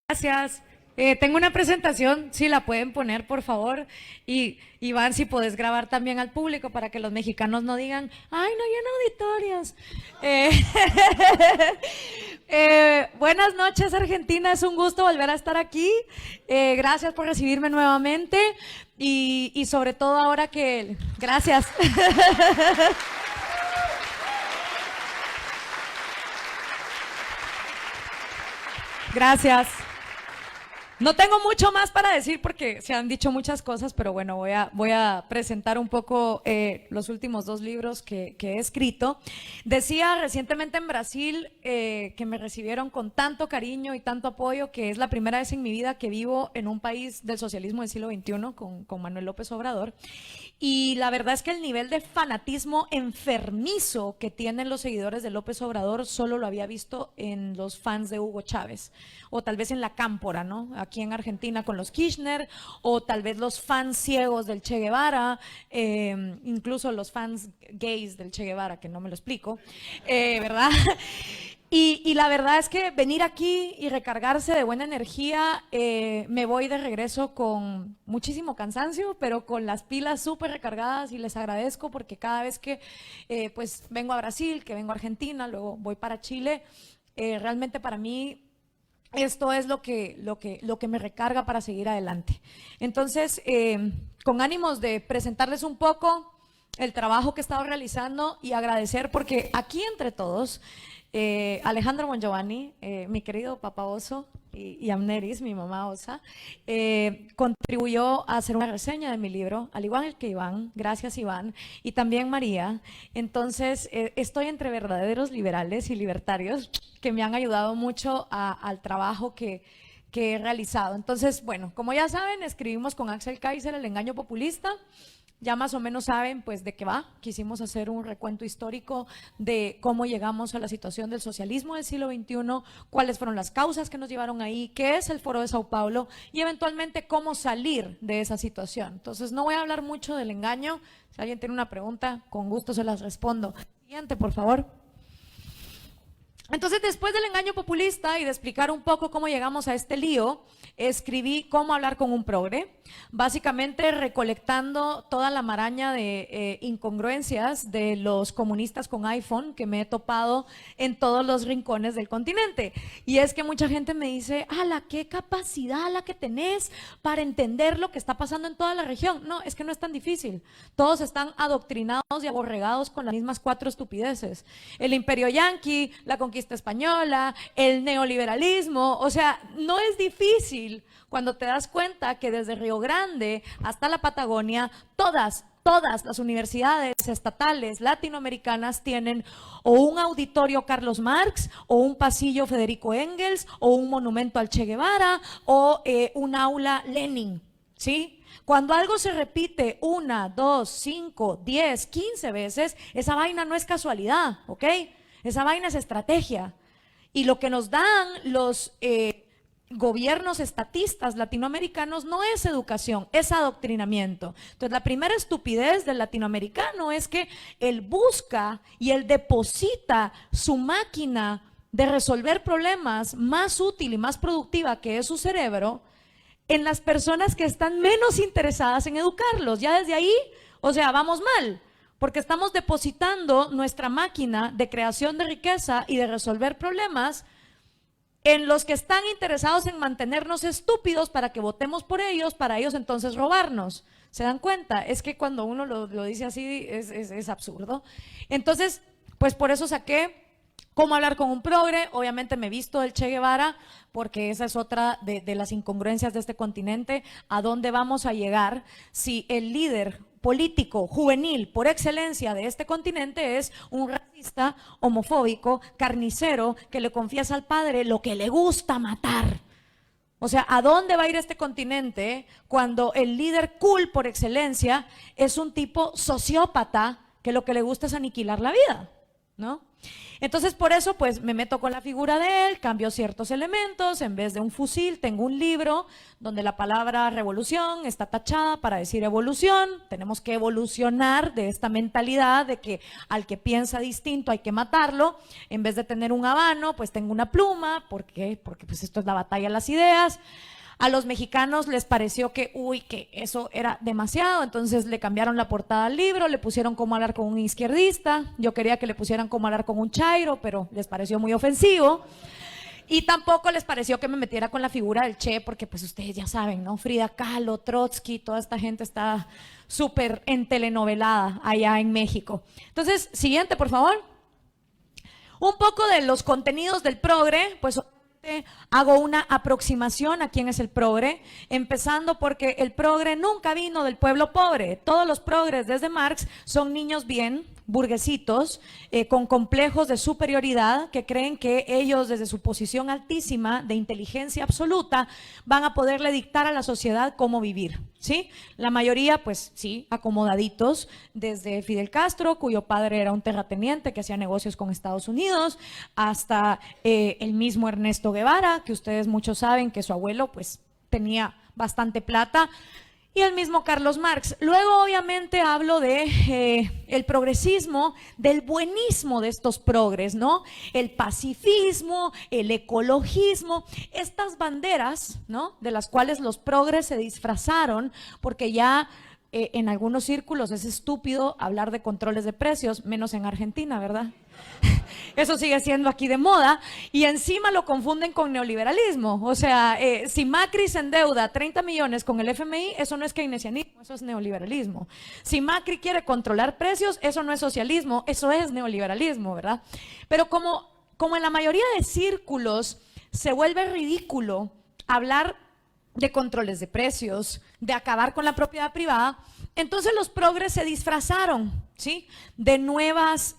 Gracias. Tengo una presentación, si la pueden poner, por favor. Y Iván, si puedes grabar también al público para que los mexicanos no digan, ay, no lleno auditorios. Eh, buenas noches, Argentina. Es un gusto volver a estar aquí. Gracias por recibirme nuevamente. Y sobre todo ahora que... Gracias. Gracias. No tengo mucho más para decir porque se han dicho muchas cosas, pero bueno, voy a presentar un poco los últimos dos libros que he escrito. Decía recientemente en Brasil que me recibieron con tanto cariño y tanto apoyo, que es la primera vez en mi vida que vivo en un país del socialismo del siglo XXI con Manuel López Obrador. Y la verdad es que el nivel de fanatismo enfermizo que tienen los seguidores de López Obrador solo lo había visto en los fans de Hugo Chávez, o tal vez en la Cámpora, ¿no? Aquí en Argentina con los Kirchner, o tal vez los fans ciegos del Che Guevara, incluso los fans gays del Che Guevara, que no me lo explico, ¿verdad? Y la verdad es que venir aquí y recargarse de buena energía, me voy de regreso con muchísimo cansancio, pero con las pilas súper recargadas, y les agradezco porque cada vez que pues vengo a Brasil, que vengo a Argentina, luego voy para Chile, realmente para mí esto es lo que me recarga para seguir adelante. Entonces, con ánimos de presentarles un poco el trabajo que he estado realizando y agradecer porque aquí entre todos, Alejandro Bongiovanni, mi querido papá oso, y Amneris, mi mamá osa, contribuyó a hacer una reseña de mi libro, al igual que Iván, gracias Iván, y también María. Entonces, estoy entre verdaderos liberales y libertarios que me han ayudado mucho al trabajo que he realizado. Entonces, bueno, como ya saben, escribimos con Axel Kaiser El engaño populista. Ya más o menos saben pues de qué va. Quisimos hacer un recuento histórico de cómo llegamos a la situación del socialismo del siglo XXI, cuáles fueron las causas que nos llevaron ahí, qué es el Foro de Sao Paulo y eventualmente cómo salir de esa situación. Entonces no voy a hablar mucho del engaño. Si alguien tiene una pregunta, con gusto se las respondo. Siguiente, por favor. Entonces, después del engaño populista y de explicar un poco cómo llegamos a este lío, escribí Cómo hablar con un progre, básicamente recolectando toda la maraña de incongruencias de los comunistas con iPhone que me he topado en todos los rincones del continente. Y es que mucha gente me dice, ¡ala, qué capacidad la que tenés para entender lo que está pasando en toda la región! No, es que no es tan difícil. Todos están adoctrinados y aborregados con las mismas cuatro estupideces. El imperio yanqui, la conquista española, el neoliberalismo, o sea, no es difícil cuando te das cuenta que desde Río Grande hasta la Patagonia, todas las universidades estatales latinoamericanas tienen o un auditorio Carlos Marx, o un pasillo Federico Engels, o un monumento al Che Guevara, o un aula Lenin, ¿sí? Cuando algo se repite 1, 2, 5, 10, 15 veces, esa vaina no es casualidad, ¿ok? Esa vaina es estrategia. Y lo que nos dan los gobiernos estatistas latinoamericanos no es educación, es adoctrinamiento. Entonces, la primera estupidez del latinoamericano es que él busca y él deposita su máquina de resolver problemas más útil y más productiva, que es su cerebro, en las personas que están menos interesadas en educarlos. Ya desde ahí, o sea, vamos mal. Porque estamos depositando nuestra máquina de creación de riqueza y de resolver problemas en los que están interesados en mantenernos estúpidos para que votemos por ellos, para ellos entonces robarnos. ¿Se dan cuenta? Es que cuando uno lo dice así es absurdo. Entonces, pues por eso saqué Cómo hablar con un progre. Obviamente me he visto el Che Guevara, porque esa es otra de las incongruencias de este continente. ¿A dónde vamos a llegar si el líder político juvenil por excelencia de este continente es un racista, homofóbico, carnicero, que le confiesa al padre lo que le gusta matar? O sea, ¿a dónde va a ir este continente cuando el líder cool por excelencia es un tipo sociópata que lo que le gusta es aniquilar la vida? ¿no? Entonces, por eso, pues, me meto con la figura de él, cambio ciertos elementos, en vez de un fusil, tengo un libro donde la palabra revolución está tachada para decir evolución. Tenemos que evolucionar de esta mentalidad de que al que piensa distinto hay que matarlo. En vez de tener un habano, pues tengo una pluma. ¿Por qué? Porque pues esto es la batalla de las ideas. A los mexicanos les pareció que, que eso era demasiado, entonces le cambiaron la portada al libro, le pusieron cómo hablar con un izquierdista. Yo quería que le pusieran cómo hablar con un chairo, pero les pareció muy ofensivo. Y tampoco les pareció que me metiera con la figura del Che, porque pues ustedes ya saben, ¿no? Frida Kahlo, Trotsky, toda esta gente está súper entelenovelada allá en México. Entonces, siguiente, por favor. Un poco de los contenidos del progre, pues hago una aproximación a quién es el progre, empezando porque el progre nunca vino del pueblo pobre. Todos los progres desde Marx son niños bien, burguesitos, con complejos de superioridad, que creen que ellos desde su posición altísima de inteligencia absoluta van a poderle dictar a la sociedad cómo vivir, ¿sí? La mayoría, pues sí, acomodaditos, desde Fidel Castro, cuyo padre era un terrateniente que hacía negocios con Estados Unidos, hasta el mismo Ernesto Guevara, que ustedes muchos saben que su abuelo pues tenía bastante plata, y el mismo Carlos Marx. Luego, obviamente, hablo de el progresismo, del buenismo de estos progres, ¿no? El pacifismo, el ecologismo, estas banderas, ¿no? De las cuales los progres se disfrazaron, porque ya en algunos círculos es estúpido hablar de controles de precios, menos en Argentina, ¿verdad? Eso sigue siendo aquí de moda y encima lo confunden con neoliberalismo. O sea, si Macri se endeuda 30 millones con el FMI, eso no es keynesianismo, eso es neoliberalismo. Si Macri quiere controlar precios, eso no es socialismo, eso es neoliberalismo, ¿verdad? Pero como en la mayoría de círculos se vuelve ridículo hablar de controles de precios, de acabar con la propiedad privada, entonces los progres se disfrazaron, ¿sí? De nuevas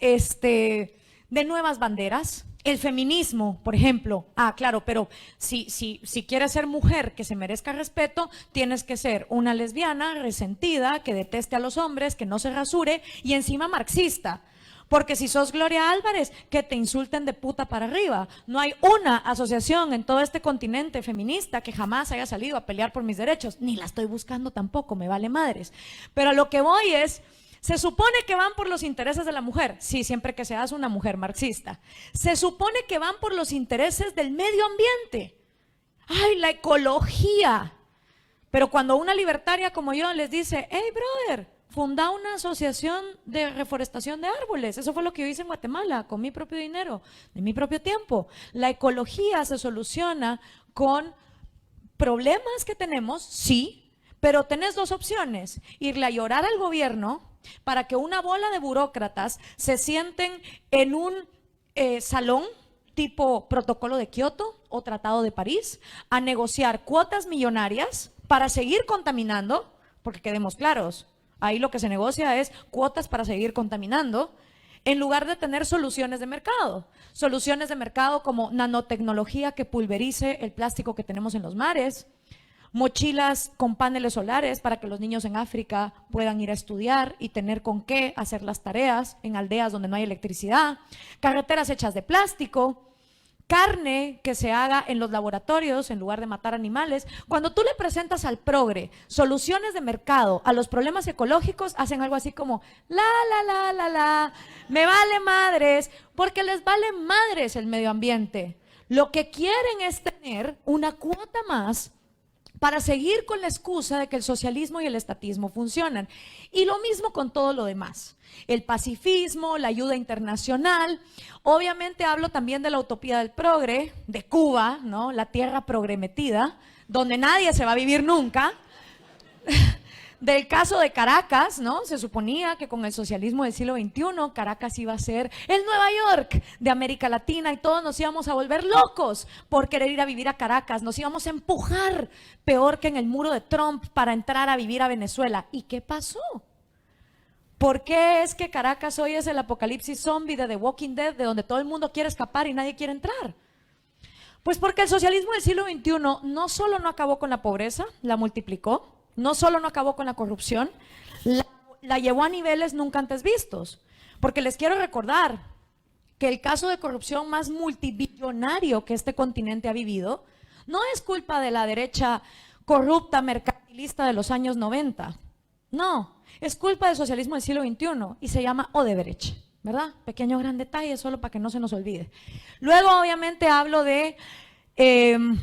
banderas. El feminismo, por ejemplo. Claro, pero si quieres ser mujer que se merezca respeto, tienes que ser una lesbiana, resentida, que deteste a los hombres, que no se rasure y encima marxista. Porque si sos Gloria Álvarez, que te insulten de puta para arriba. No hay una asociación en todo este continente feminista que jamás haya salido a pelear por mis derechos. Ni la estoy buscando tampoco, me vale madres. Pero a lo que voy es, se supone que van por los intereses de la mujer. Sí, siempre que seas una mujer marxista. Se supone que van por los intereses del medio ambiente. ¡Ay, la ecología! Pero cuando una libertaria como yo les dice, hey, brother, funda una asociación de reforestación de árboles. Eso fue lo que yo hice en Guatemala, con mi propio dinero, de mi propio tiempo. La ecología se soluciona con problemas que tenemos, sí, pero tenés dos opciones. Irle a llorar al gobierno para que una bola de burócratas se sienten en un salón tipo protocolo de Kioto o Tratado de París a negociar cuotas millonarias para seguir contaminando, porque quedemos claros, ahí lo que se negocia es cuotas para seguir contaminando, en lugar de tener soluciones de mercado. Soluciones de mercado como nanotecnología que pulverice el plástico que tenemos en los mares, mochilas con paneles solares para que los niños en África puedan ir a estudiar y tener con qué hacer las tareas en aldeas donde no hay electricidad, carreteras hechas de plástico, carne que se haga en los laboratorios en lugar de matar animales. Cuando tú le presentas al progre soluciones de mercado a los problemas ecológicos, hacen algo así como me vale madres, porque les vale madres el medio ambiente. Lo que quieren es tener una cuota más para seguir con la excusa de que el socialismo y el estatismo funcionan. Y lo mismo con todo lo demás. El pacifismo, la ayuda internacional. Obviamente hablo también de la utopía del progre, de Cuba, ¿no? La tierra progremetida, donde nadie se va a vivir nunca. Del caso de Caracas, ¿no? Se suponía que con el socialismo del siglo XXI, Caracas iba a ser el Nueva York de América Latina y todos nos íbamos a volver locos por querer ir a vivir a Caracas. Nos íbamos a empujar peor que en el muro de Trump para entrar a vivir a Venezuela. ¿Y qué pasó? ¿Por qué es que Caracas hoy es el apocalipsis zombie de The Walking Dead, de donde todo el mundo quiere escapar y nadie quiere entrar? Pues porque el socialismo del siglo XXI no solo no acabó con la pobreza, la multiplicó. No solo no acabó con la corrupción, la llevó a niveles nunca antes vistos. Porque les quiero recordar, que el caso de corrupción más multibillonario que este continente ha vivido no es culpa de la derecha corrupta mercantilista de los años 90. No, es culpa del socialismo del siglo XXI y se llama Odebrecht, ¿verdad? Pequeño gran detalle, solo para que no se nos olvide. Luego, obviamente, hablo de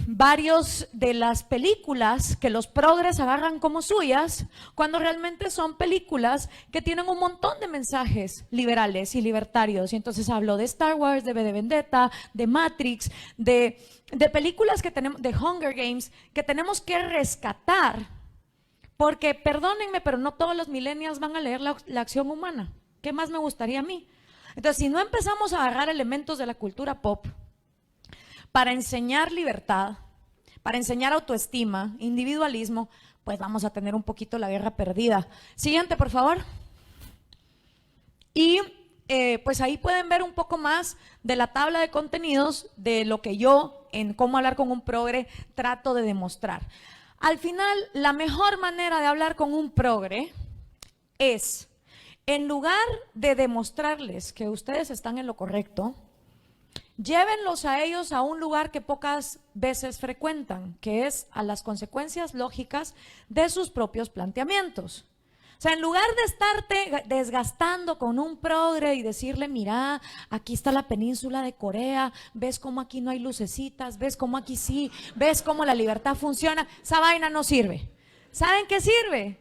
varios de las películas que los progres agarran como suyas, cuando realmente son películas que tienen un montón de mensajes liberales y libertarios. Y entonces hablo de Star Wars, de V de Vendetta, de Matrix, de películas que tenemos, de Hunger Games, que tenemos que rescatar, porque perdónenme, pero no todos los millennials van a leer la acción humana. ¿Qué más me gustaría a mí? Entonces, si no empezamos a agarrar elementos de la cultura pop para enseñar libertad, para enseñar autoestima, individualismo, pues vamos a tener un poquito la guerra perdida. Siguiente, por favor. Y pues ahí pueden ver un poco más de la tabla de contenidos de lo que yo, en Cómo hablar con un progre, trato de demostrar. Al final, la mejor manera de hablar con un progre es, en lugar de demostrarles que ustedes están en lo correcto, llévenlos a ellos a un lugar que pocas veces frecuentan, que es a las consecuencias lógicas de sus propios planteamientos. O sea, en lugar de estarte desgastando con un progre y decirle, mira, aquí está la península de Corea, ves cómo aquí no hay lucecitas, ves cómo aquí sí, ves cómo la libertad funciona, esa vaina no sirve. ¿Saben qué sirve?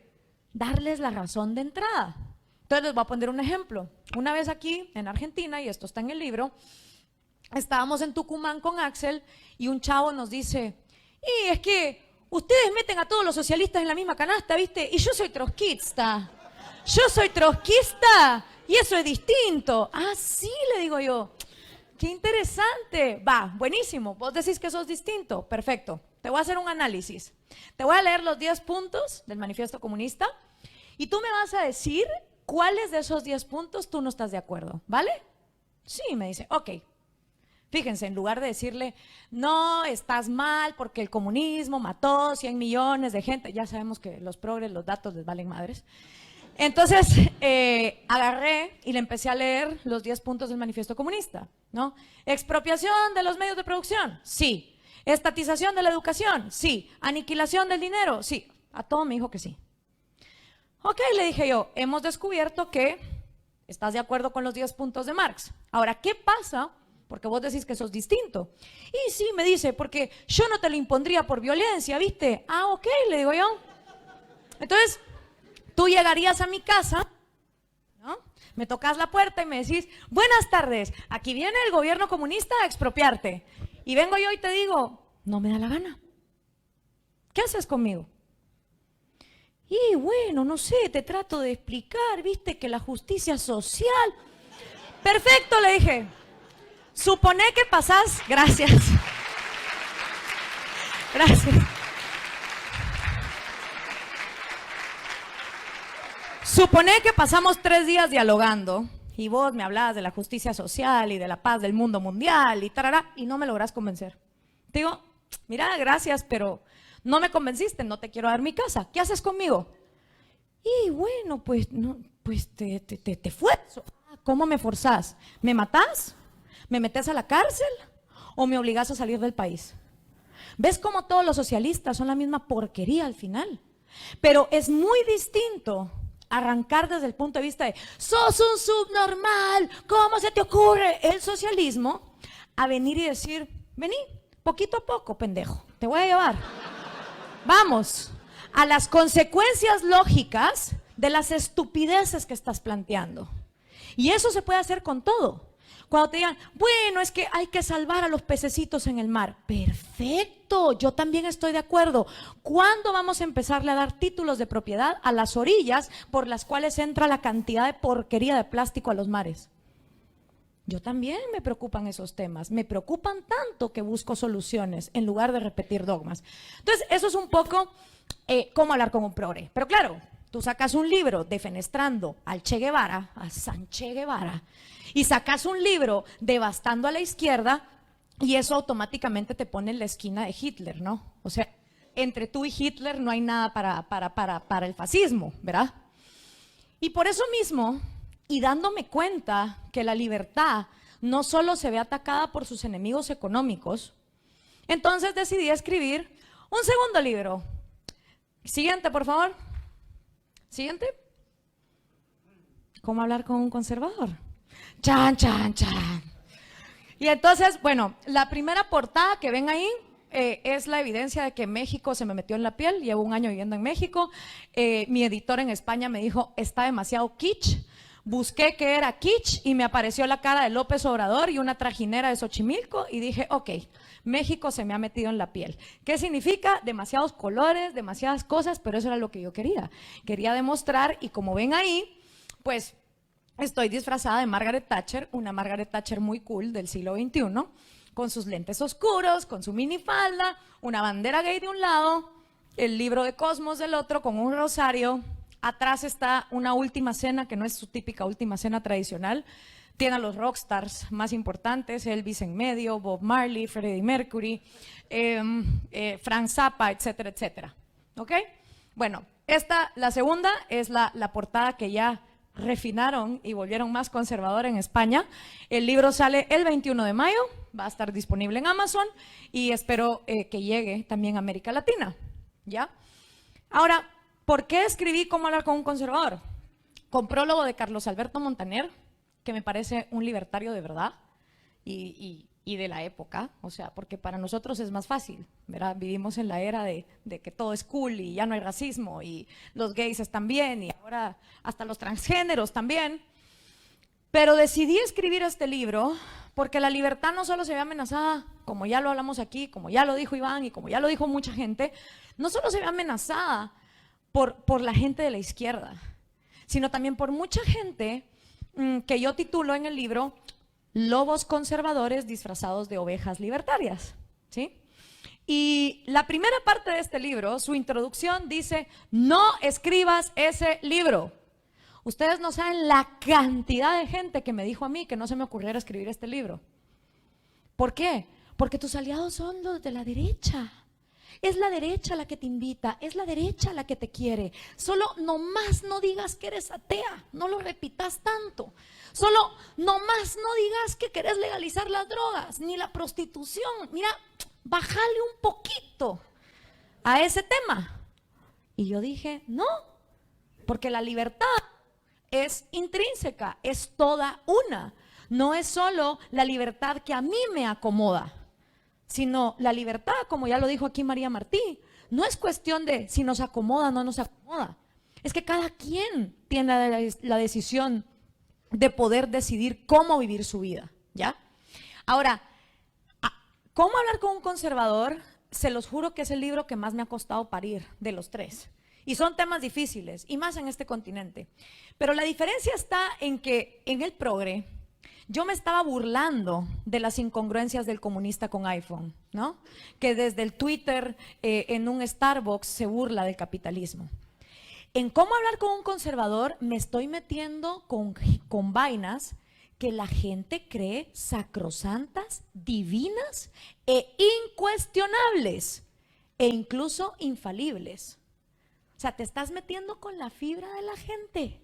Darles la razón de entrada. Entonces les voy a poner un ejemplo. Una vez aquí en Argentina, y esto está en el libro, estábamos en Tucumán con Axel y un chavo nos dice, y es que ustedes meten a todos los socialistas en la misma canasta, ¿viste? Y yo soy trotskista. Yo soy trotskista y eso es distinto. Ah, sí, le digo yo. Qué interesante. Va, buenísimo. Vos decís que sos distinto. Perfecto. Te voy a hacer un análisis. Te voy a leer los 10 puntos del Manifiesto Comunista y tú me vas a decir cuáles de esos 10 puntos tú no estás de acuerdo, ¿vale? Sí, me dice, ok. Fíjense, en lugar de decirle, no, estás mal porque el comunismo mató 100 millones de gente, ya sabemos que los progres, los datos les valen madres. Entonces, agarré y le empecé a leer los 10 puntos del Manifiesto Comunista, ¿no? Expropiación de los medios de producción, sí. Estatización de la educación, sí. Aniquilación del dinero, sí. A todo me dijo que sí. Ok, le dije yo, hemos descubierto que estás de acuerdo con los 10 puntos de Marx. Ahora, ¿qué pasa? Porque vos decís que sos distinto. Y sí, me dice, porque yo no te lo impondría por violencia, ¿viste? Ah, ok, le digo yo. Entonces, tú llegarías a mi casa, ¿no? Me tocas la puerta y me decís, buenas tardes, aquí viene el gobierno comunista a expropiarte. Y vengo yo y te digo, no me da la gana. ¿Qué haces conmigo? Y bueno, no sé, te trato de explicar, ¿viste? Que la justicia social... Perfecto, le dije. Supone que pasás, gracias. Gracias. Supone que pasamos 3 días dialogando y vos me hablabas de la justicia social y de la paz del mundo mundial y tarará, y no me lográs convencer. Te digo, mira, gracias, pero no me convenciste, no te quiero dar mi casa. ¿Qué haces conmigo? Y bueno, pues, no, pues te fuerzo. ¿Cómo me forzás? ¿Me matás? ¿Me metes a la cárcel o me obligás a salir del país? ¿Ves cómo todos los socialistas son la misma porquería al final? Pero es muy distinto arrancar desde el punto de vista de sos un subnormal, ¿cómo se te ocurre el socialismo? A venir y decir, vení, poquito a poco, pendejo, te voy a llevar. Vamos a las consecuencias lógicas de las estupideces que estás planteando. Y eso se puede hacer con todo. Cuando te digan, bueno, es que hay que salvar a los pececitos en el mar. Perfecto, yo también estoy de acuerdo. ¿Cuándo vamos a empezarle a dar títulos de propiedad a las orillas por las cuales entra la cantidad de porquería de plástico a los mares? Yo también me preocupan esos temas. Me preocupan tanto que busco soluciones en lugar de repetir dogmas. Entonces, eso es un poco cómo hablar con un progre. Pero claro, tú sacas un libro defenestrando al Che Guevara, a San Che Guevara, y sacas un libro devastando a la izquierda y eso automáticamente te pone en la esquina de Hitler, ¿no? O sea, entre tú y Hitler no hay nada para el fascismo, ¿verdad? Y por eso mismo, y dándome cuenta que la libertad no solo se ve atacada por sus enemigos económicos, entonces decidí escribir un segundo libro. Siguiente, por favor. Siguiente. ¿Cómo hablar con un conservador? Chan, chan, chan. Y entonces, bueno, la primera portada que ven ahí es la evidencia de que México se me metió en la piel. Llevo un año viviendo en México. Mi editor en España me dijo, está demasiado kitsch. Busqué qué era kitsch y me apareció la cara de López Obrador y una trajinera de Xochimilco y dije, ok, México se me ha metido en la piel. ¿Qué significa? Demasiados colores, demasiadas cosas, pero eso era lo que yo quería. Quería demostrar, y como ven ahí, pues estoy disfrazada de Margaret Thatcher, una Margaret Thatcher muy cool del siglo XXI, con sus lentes oscuros, con su minifalda, una bandera gay de un lado, el libro de Cosmos del otro, con un rosario. Atrás está una última cena, que no es su típica última cena tradicional. Tiene a los rockstars más importantes, Elvis en medio, Bob Marley, Freddie Mercury, Frank Zappa, etcétera, etcétera. ¿Ok? Bueno, la segunda es la portada que ya refinaron y volvieron más conservadora en España. El libro sale el 21 de mayo, va a estar disponible en Amazon y espero que llegue también a América Latina. ¿Ya? Ahora, ¿por qué escribí Cómo hablar con un conservador? Con prólogo de Carlos Alberto Montaner, que me parece un libertario de verdad y de la época, o sea, porque para nosotros es más fácil, ¿verdad? Vivimos en la era de que todo es cool y ya no hay racismo y los gays están bien y ahora hasta los transgéneros también. Pero decidí escribir este libro porque la libertad no solo se ve amenazada, como ya lo hablamos aquí, como ya lo dijo Iván y como ya lo dijo mucha gente, no solo se ve amenazada por la gente de la izquierda, sino también por mucha gente que yo titulo en el libro Lobos conservadores disfrazados de ovejas libertarias, ¿sí? Y la primera parte de este libro, su introducción dice, no escribas ese libro. Ustedes no saben la cantidad de gente que me dijo a mí que no se me ocurriera escribir este libro. ¿Por qué? Porque tus aliados son los de la derecha. Es la derecha la que te invita, es la derecha la que te quiere. Solo nomás no digas que eres atea, no lo repitas tanto. Solo nomás no digas que querés legalizar las drogas, ni la prostitución. Mira, bájale un poquito a ese tema. Y yo dije, no, porque la libertad es intrínseca, es toda una. No es solo la libertad que a mí me acomoda, sino la libertad, como ya lo dijo aquí María Martí, no es cuestión de si nos acomoda o no nos acomoda. Es que cada quien tiene la decisión de poder decidir cómo vivir su vida, ¿ya? Ahora, ¿cómo hablar con un conservador? Se los juro que es el libro que más me ha costado parir de los tres. Y son temas difíciles, y más en este continente. Pero la diferencia está en que en el progre, yo me estaba burlando de las incongruencias del comunista con iPhone, ¿no? Que desde el Twitter en un Starbucks se burla del capitalismo. En cómo hablar con un conservador me estoy metiendo con vainas que la gente cree sacrosantas, divinas e incuestionables e incluso infalibles. O sea, te estás metiendo con la fibra de la gente.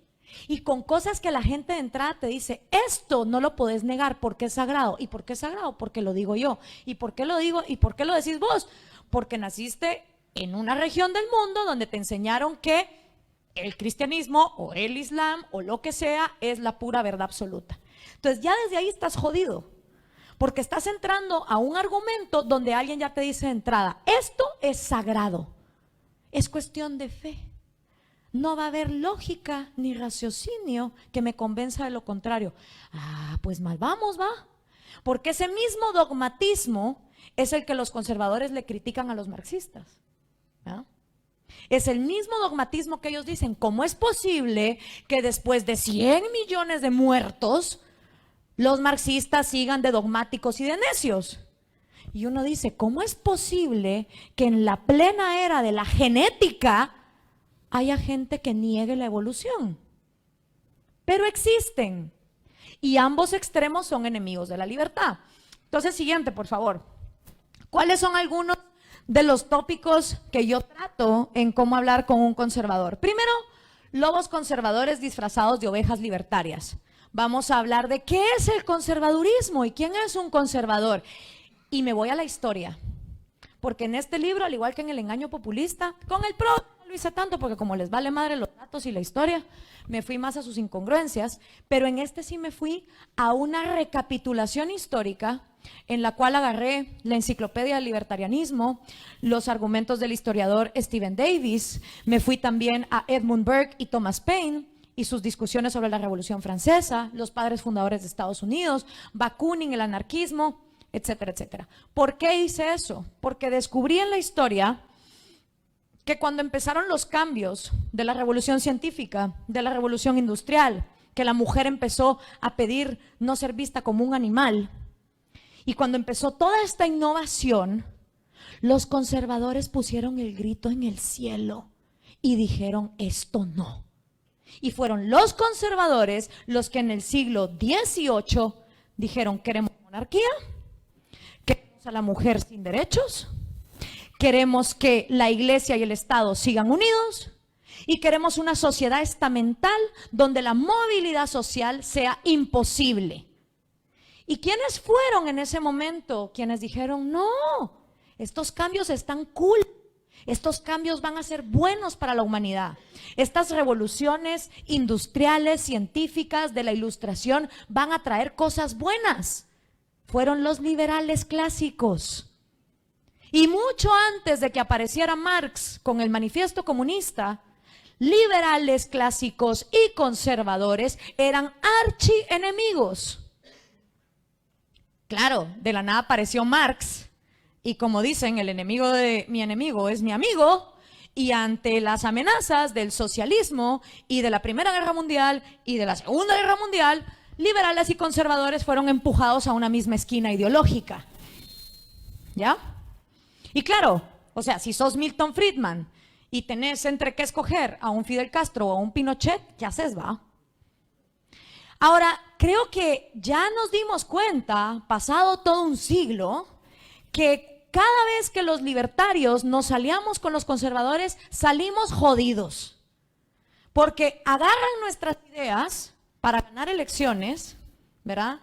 Y con cosas que la gente de entrada te dice, esto no lo podés negar porque es sagrado. ¿Y por qué es sagrado? Porque lo digo yo. ¿Y por qué lo digo? ¿Y por qué lo decís vos? Porque naciste en una región del mundo donde te enseñaron que el cristianismo o el islam o lo que sea es la pura verdad absoluta. Entonces ya desde ahí estás jodido, porque estás entrando a un argumento donde alguien ya te dice de entrada, esto es sagrado, es cuestión de fe. No va a haber lógica ni raciocinio que me convenza de lo contrario. Ah, pues mal vamos, va. Porque ese mismo dogmatismo es el que los conservadores le critican a los marxistas, ¿no? Es el mismo dogmatismo que ellos dicen, ¿cómo es posible que después de 100 millones de muertos los marxistas sigan de dogmáticos y de necios? Y uno dice, ¿cómo es posible que en la plena era de la genética haya gente que niegue la evolución? Pero existen. Y ambos extremos son enemigos de la libertad. Entonces, siguiente, por favor. ¿Cuáles son algunos de los tópicos que yo trato en cómo hablar con un conservador? Primero, lobos conservadores disfrazados de ovejas libertarias. Vamos a hablar de qué es el conservadurismo y quién es un conservador. Y me voy a la historia, porque en este libro, al igual que en El engaño populista, con el PRO no lo hice tanto porque como les vale madre los datos y la historia, me fui más a sus incongruencias, pero en este sí me fui a una recapitulación histórica en la cual agarré la enciclopedia del libertarianismo, los argumentos del historiador Stephen Davis, me fui también a Edmund Burke y Thomas Paine y sus discusiones sobre la Revolución Francesa, los padres fundadores de Estados Unidos, Bakunin, el anarquismo, etcétera, etcétera. ¿Por qué hice eso? Porque descubrí en la historia que cuando empezaron los cambios de la revolución científica, de la revolución industrial, que la mujer empezó a pedir no ser vista como un animal, y cuando empezó toda esta innovación, los conservadores pusieron el grito en el cielo y dijeron, esto no. Y fueron los conservadores los que en el siglo XVIII dijeron, queremos monarquía, queremos a la mujer sin derechos, queremos que la iglesia y el Estado sigan unidos y queremos una sociedad estamental donde la movilidad social sea imposible. ¿Y quiénes fueron en ese momento? Quienes dijeron, no, estos cambios están cool, estos cambios van a ser buenos para la humanidad. Estas revoluciones industriales, científicas, de la ilustración, van a traer cosas buenas. Fueron los liberales clásicos. Y mucho antes de que apareciera Marx con el Manifiesto Comunista, liberales clásicos y conservadores eran archienemigos. Claro, de la nada apareció Marx y como dicen, el enemigo de mi enemigo es mi amigo, y ante las amenazas del socialismo y de la Primera Guerra Mundial y de la Segunda Guerra Mundial, liberales y conservadores fueron empujados a una misma esquina ideológica. ¿Ya? Y claro, o sea, si sos Milton Friedman y tenés entre qué escoger a un Fidel Castro o a un Pinochet, ¿qué haces, va? Ahora, creo que ya nos dimos cuenta, pasado todo un siglo, que cada vez que los libertarios nos aliamos con los conservadores, salimos jodidos. Porque agarran nuestras ideas para ganar elecciones, ¿verdad?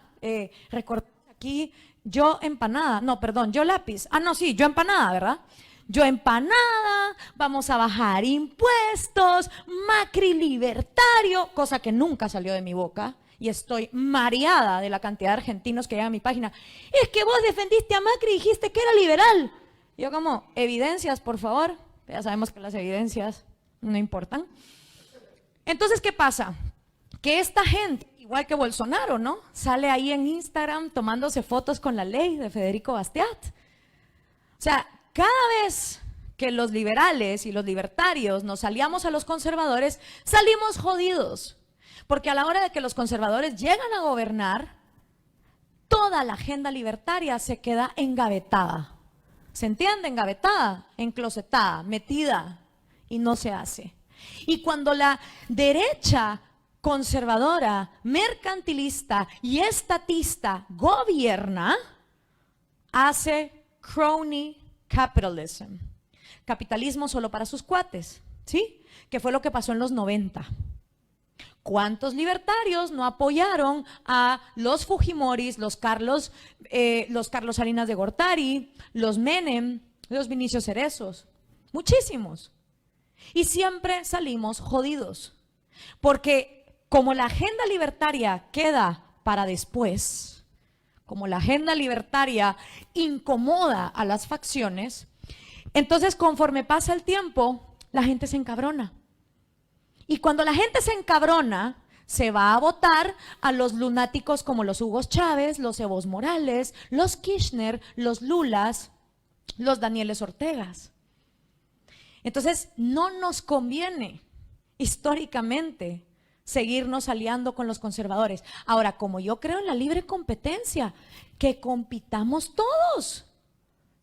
Recordemos aquí, yo empanada, no, perdón, yo lápiz. Ah, no, sí, yo empanada, ¿verdad? Yo empanada, vamos a bajar impuestos, Macri libertario, cosa que nunca salió de mi boca. Y estoy mareada de la cantidad de argentinos que llegan a mi página. Es que vos defendiste a Macri y dijiste que era liberal. Y yo como, evidencias, por favor. Ya sabemos que las evidencias no importan. Entonces, ¿qué pasa? Que esta gente, igual que Bolsonaro, ¿no? Sale ahí en Instagram tomándose fotos con la ley de Federico Bastiat. O sea, cada vez que los liberales y los libertarios nos aliamos a los conservadores, salimos jodidos. Porque a la hora de que los conservadores llegan a gobernar, toda la agenda libertaria se queda engavetada. ¿Se entiende? Engavetada, enclosetada, metida, y no se hace. Y cuando la derecha conservadora, mercantilista y estatista gobierna, hace crony capitalism. Capitalismo solo para sus cuates, ¿sí? Que fue lo que pasó en los 90. ¿Cuántos libertarios no apoyaron a los Fujimoris, los Carlos Salinas de Gortari, los Menem, los Vinicio Cerezos? Muchísimos. Y siempre salimos jodidos. Porque como la agenda libertaria queda para después, como la agenda libertaria incomoda a las facciones, entonces conforme pasa el tiempo, la gente se encabrona. Y cuando la gente se encabrona, se va a votar a los lunáticos como los Hugo Chávez, los Evo Morales, los Kirchner, los Lulas, los Danieles Ortegas. Entonces, no nos conviene históricamente seguirnos aliando con los conservadores. Ahora, como yo creo en la libre competencia, que compitamos todos.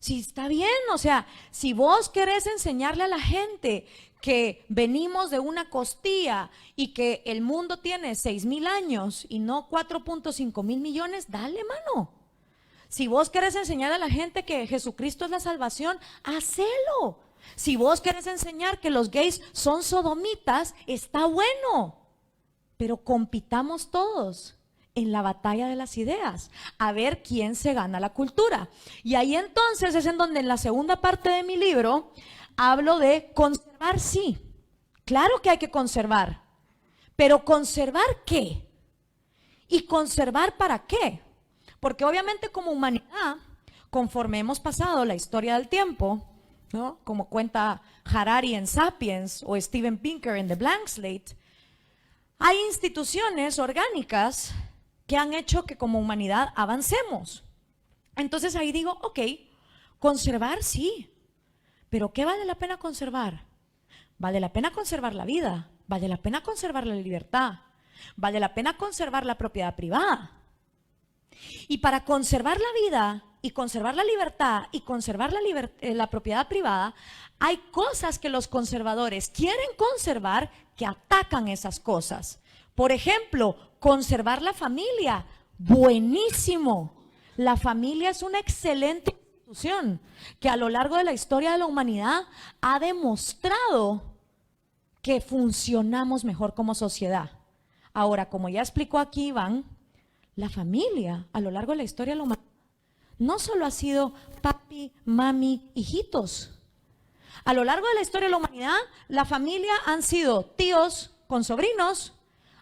Sí, está bien, o sea, si vos querés enseñarle a la gente que venimos de una costilla y que el mundo tiene 6,000 años y no 4.5 mil millones, dale, mano. Si vos querés enseñar a la gente que Jesucristo es la salvación, hacelo. Si vos querés enseñar que los gays son sodomitas, está bueno. pero compitamos todos en la batalla de las ideas, a ver quién se gana la cultura. Y ahí entonces es en donde en la segunda parte de mi libro hablo de conservar, sí. Claro que hay que conservar, pero ¿conservar qué? ¿Y conservar para qué? Porque obviamente como humanidad, conforme hemos pasado la historia del tiempo, ¿no? Como cuenta Harari en Sapiens o Steven Pinker en The Blank Slate, hay instituciones orgánicas que han hecho que como humanidad avancemos. Entonces ahí digo, ok, conservar sí, pero ¿qué vale la pena conservar? Vale la pena conservar la vida, vale la pena conservar la libertad, vale la pena conservar la propiedad privada. Y para conservar la vida y conservar la libertad y conservar la propiedad privada, hay cosas que los conservadores quieren conservar que atacan esas cosas. Por ejemplo, conservar la familia. Buenísimo. La familia es una excelente institución que a lo largo de la historia de la humanidad ha demostrado que funcionamos mejor como sociedad. Ahora, como ya explicó aquí Iván, la familia a lo largo de la historia de la humanidad no solo ha sido papi, mami, hijitos. A lo largo de la historia de la humanidad, la familia han sido tíos con sobrinos,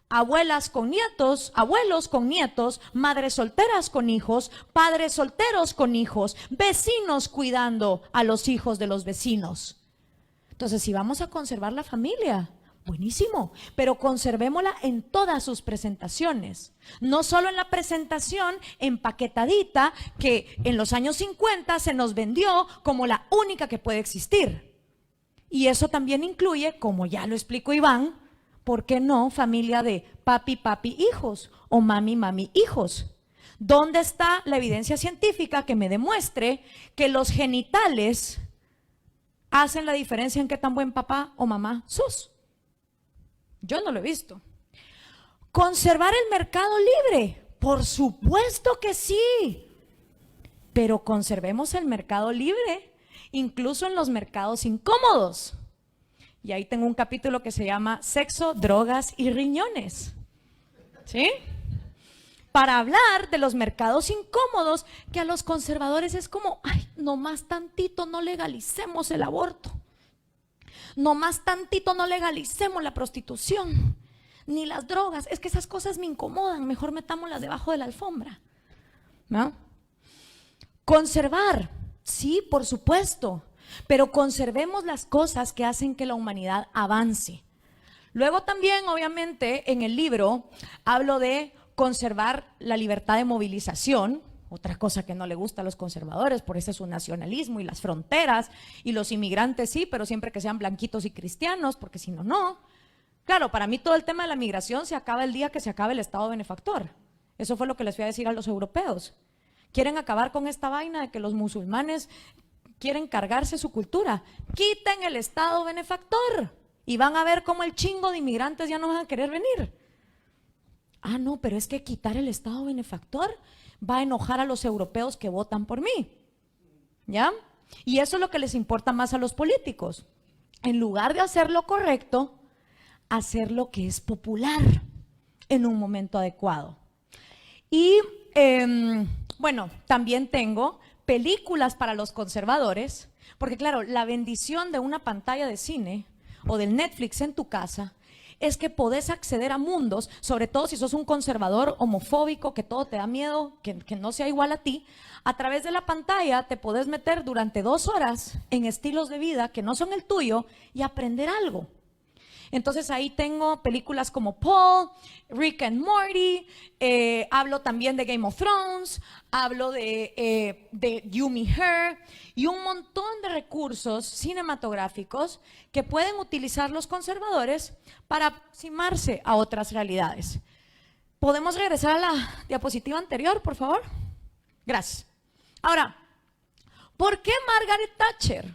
abuelas con nietos, abuelos con nietos, madres solteras con hijos, padres solteros con hijos, vecinos cuidando a los hijos de los vecinos. Entonces, si vamos a conservar la familia, buenísimo, pero conservémosla en todas sus presentaciones, no solo en la presentación empaquetadita que en los años 50 se nos vendió como la única que puede existir. Y eso también incluye, como ya lo explicó Iván, ¿por qué no familia de papi, papi, hijos o mami, mami, hijos? ¿Dónde está la evidencia científica que me demuestre que los genitales hacen la diferencia en qué tan buen papá o mamá sos? Yo no lo he visto. ¿Conservar el mercado libre? Por supuesto que sí. Pero conservemos el mercado libre, incluso en los mercados incómodos. Y ahí tengo un capítulo que se llama Sexo, Drogas y Riñones. ¿Sí? Para hablar de los mercados incómodos que a los conservadores es como, ay, nomás tantito no legalicemos el aborto. Nomás tantito no legalicemos la prostitución, ni las drogas. Es que esas cosas me incomodan, mejor metámoslas debajo de la alfombra, ¿no? Conservar, sí, por supuesto, pero conservemos las cosas que hacen que la humanidad avance. Luego también, obviamente, en el libro hablo de conservar la libertad de movilización. Otra cosa que no le gusta a los conservadores, por ese es su nacionalismo y las fronteras, y los inmigrantes sí, pero siempre que sean blanquitos y cristianos, porque si no, no. Claro, para mí todo el tema de la migración se acaba el día que se acabe el Estado benefactor. Eso fue lo que les fui a decir a los europeos. Quieren acabar con esta vaina de que los musulmanes quieren cargarse su cultura. Quiten el Estado benefactor y van a ver cómo el chingo de inmigrantes ya no van a querer venir. Ah, no, pero es que quitar el Estado benefactor va a enojar a los europeos que votan por mí, ¿ya? Y eso es lo que les importa más a los políticos. En lugar de hacer lo correcto, hacer lo que es popular en un momento adecuado. Y bueno, también tengo películas para los conservadores, porque claro, la bendición de una pantalla de cine o del Netflix en tu casa es que podés acceder a mundos, sobre todo si sos un conservador homofóbico, que todo te da miedo, que no sea igual a ti. A través de la pantalla te podés meter durante 2 horas en estilos de vida que no son el tuyo y aprender algo. Entonces ahí tengo películas como Paul, Rick and Morty, hablo también de Game of Thrones, hablo de You, Me, Her y un montón de recursos cinematográficos que pueden utilizar los conservadores para aproximarse a otras realidades. ¿Podemos regresar a la diapositiva anterior, por favor? Gracias. Ahora, ¿por qué Margaret Thatcher?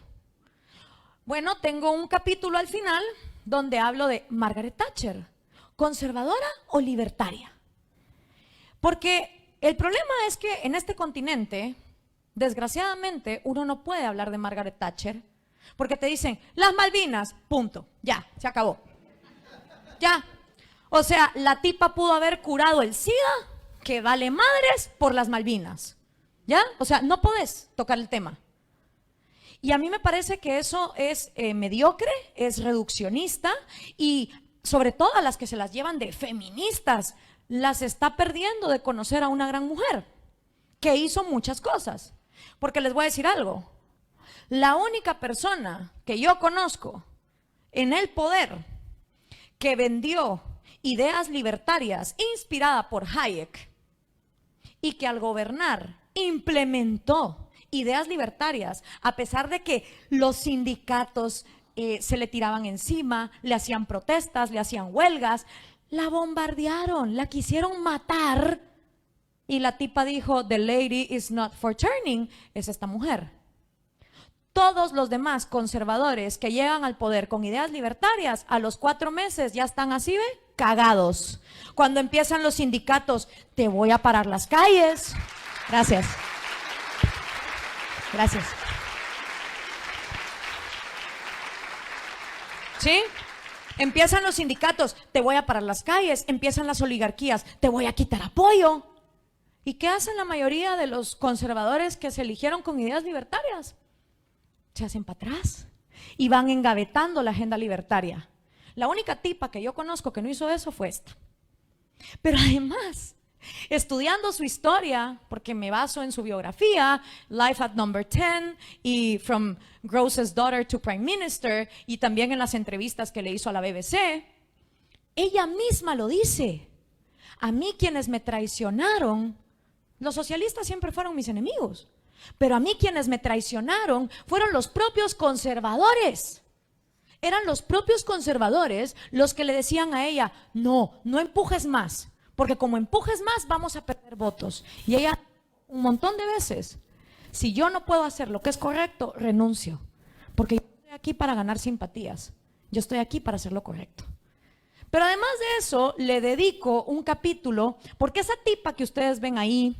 Bueno, tengo un capítulo al final donde hablo de Margaret Thatcher, ¿conservadora o libertaria? Porque el problema es que en este continente, desgraciadamente, uno no puede hablar de Margaret Thatcher, porque te dicen, las Malvinas, punto, ya, se acabó. Ya, O sea, la tipa pudo haber curado el SIDA, que vale madres, por las Malvinas. ¿Ya? O sea, no podés tocar el tema. Y a mí me parece que eso es mediocre, es reduccionista y sobre todo a las que se las llevan de feministas, las está perdiendo de conocer a una gran mujer que hizo muchas cosas. Porque les voy a decir algo, la única persona que yo conozco en el poder que vendió ideas libertarias inspirada por Hayek y que al gobernar implementó ideas libertarias, a pesar de que los sindicatos se le tiraban encima, le hacían protestas, le hacían huelgas, la bombardearon, la quisieron matar y la tipa dijo, the lady is not for turning, es esta mujer. Todos los demás conservadores que llegan al poder con ideas libertarias, a los 4 meses ya están así, ¿ve? Cagados. Cuando empiezan los sindicatos, te voy a parar las calles. Gracias. Gracias. ¿Sí? Empiezan los sindicatos, te voy a parar las calles. Empiezan las oligarquías, te voy a quitar apoyo. ¿Y qué hacen la mayoría de los conservadores que se eligieron con ideas libertarias? Se hacen para atrás y van engavetando la agenda libertaria. La única tipa que yo conozco que no hizo eso fue esta. Pero además, estudiando su historia, porque me baso en su biografía, Life at Number 10 y From Gross's Daughter to Prime Minister, y también en las entrevistas que le hizo a la BBC, ella misma lo dice. A mí quienes me traicionaron, los socialistas siempre fueron mis enemigos, pero a mí quienes me traicionaron fueron los propios conservadores. Eran los propios conservadores los que le decían a ella, no, no empujes más, porque como empujes más vamos a perder votos. Y ella un montón de veces, si yo no puedo hacer lo que es correcto, renuncio, porque yo estoy aquí para ganar simpatías, yo estoy aquí para hacer lo correcto. Pero además de eso, le dedico un capítulo, porque esa tipa que ustedes ven ahí,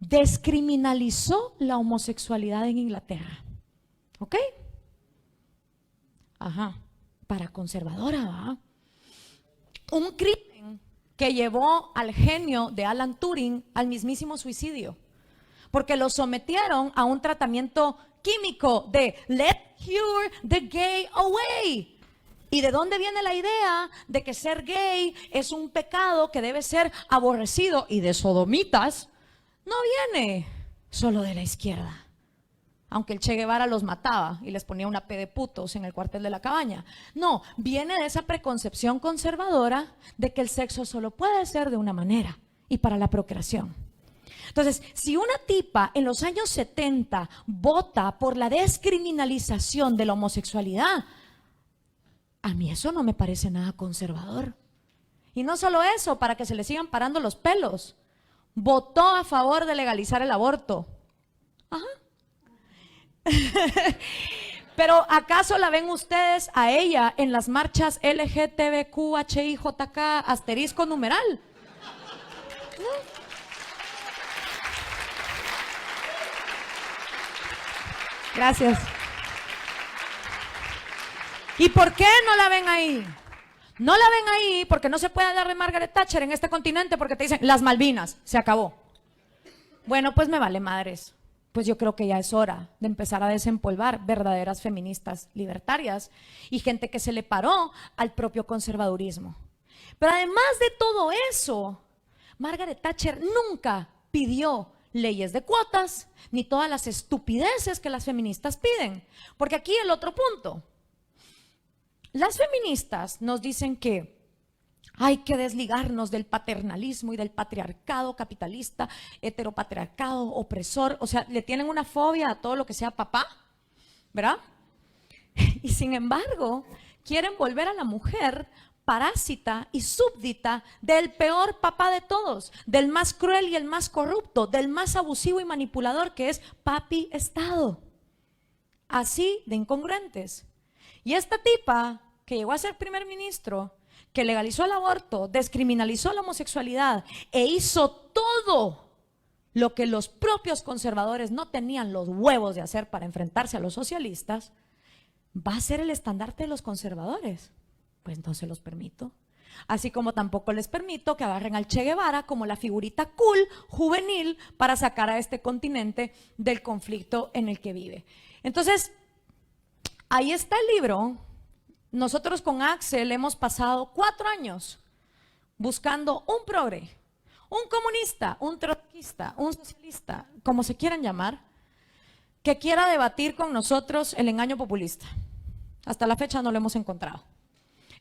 descriminalizó la homosexualidad en Inglaterra. ¿Ok? Ajá, para conservadora, ¿va? Un crimen que llevó al genio de Alan Turing al mismísimo suicidio, porque lo sometieron a un tratamiento químico de let cure the gay away. ¿Y de dónde viene la idea de que ser gay es un pecado que debe ser aborrecido? Y de sodomitas no viene solo de la izquierda. Aunque el Che Guevara los mataba y les ponía una P de putos en el cuartel de la cabaña. No, viene de esa preconcepción conservadora de que el sexo solo puede ser de una manera y para la procreación. Entonces, si una tipa en los años 70 vota por la descriminalización de la homosexualidad, a mí eso no me parece nada conservador. Y no solo eso, para que se le sigan parando los pelos, votó a favor de legalizar el aborto. Ajá. Pero ¿acaso la ven ustedes a ella en las marchas LGTBQHIJK asterisco numeral? ¿No? Gracias. ¿Y por qué no la ven ahí? No la ven ahí porque no se puede hablar de Margaret Thatcher en este continente porque te dicen las Malvinas, se acabó. Bueno, pues me vale madres. Pues yo creo que ya es hora de empezar a desempolvar verdaderas feministas libertarias y gente que se le paró al propio conservadurismo. Pero además de todo eso, Margaret Thatcher nunca pidió leyes de cuotas ni todas las estupideces que las feministas piden. Porque aquí el otro punto. Las feministas nos dicen que hay que desligarnos del paternalismo y del patriarcado capitalista, heteropatriarcado, opresor. O sea, le tienen una fobia a todo lo que sea papá, ¿verdad? Y sin embargo, quieren volver a la mujer parásita y súbdita del peor papá de todos, del más cruel y el más corrupto, del más abusivo y manipulador que es papi Estado. Así de incongruentes. Y esta tipa que llegó a ser primer ministro, que legalizó el aborto, descriminalizó la homosexualidad e hizo todo lo que los propios conservadores no tenían los huevos de hacer para enfrentarse a los socialistas, va a ser el estandarte de los conservadores. Pues no se los permito. Así como tampoco les permito que agarren al Che Guevara como la figurita cool, juvenil, para sacar a este continente del conflicto en el que vive. Entonces, ahí está el libro. Nosotros con Axel hemos pasado 4 años buscando un progre, un comunista, un trotskista, un socialista, como se quieran llamar, que quiera debatir con nosotros el engaño populista. Hasta la fecha no lo hemos encontrado.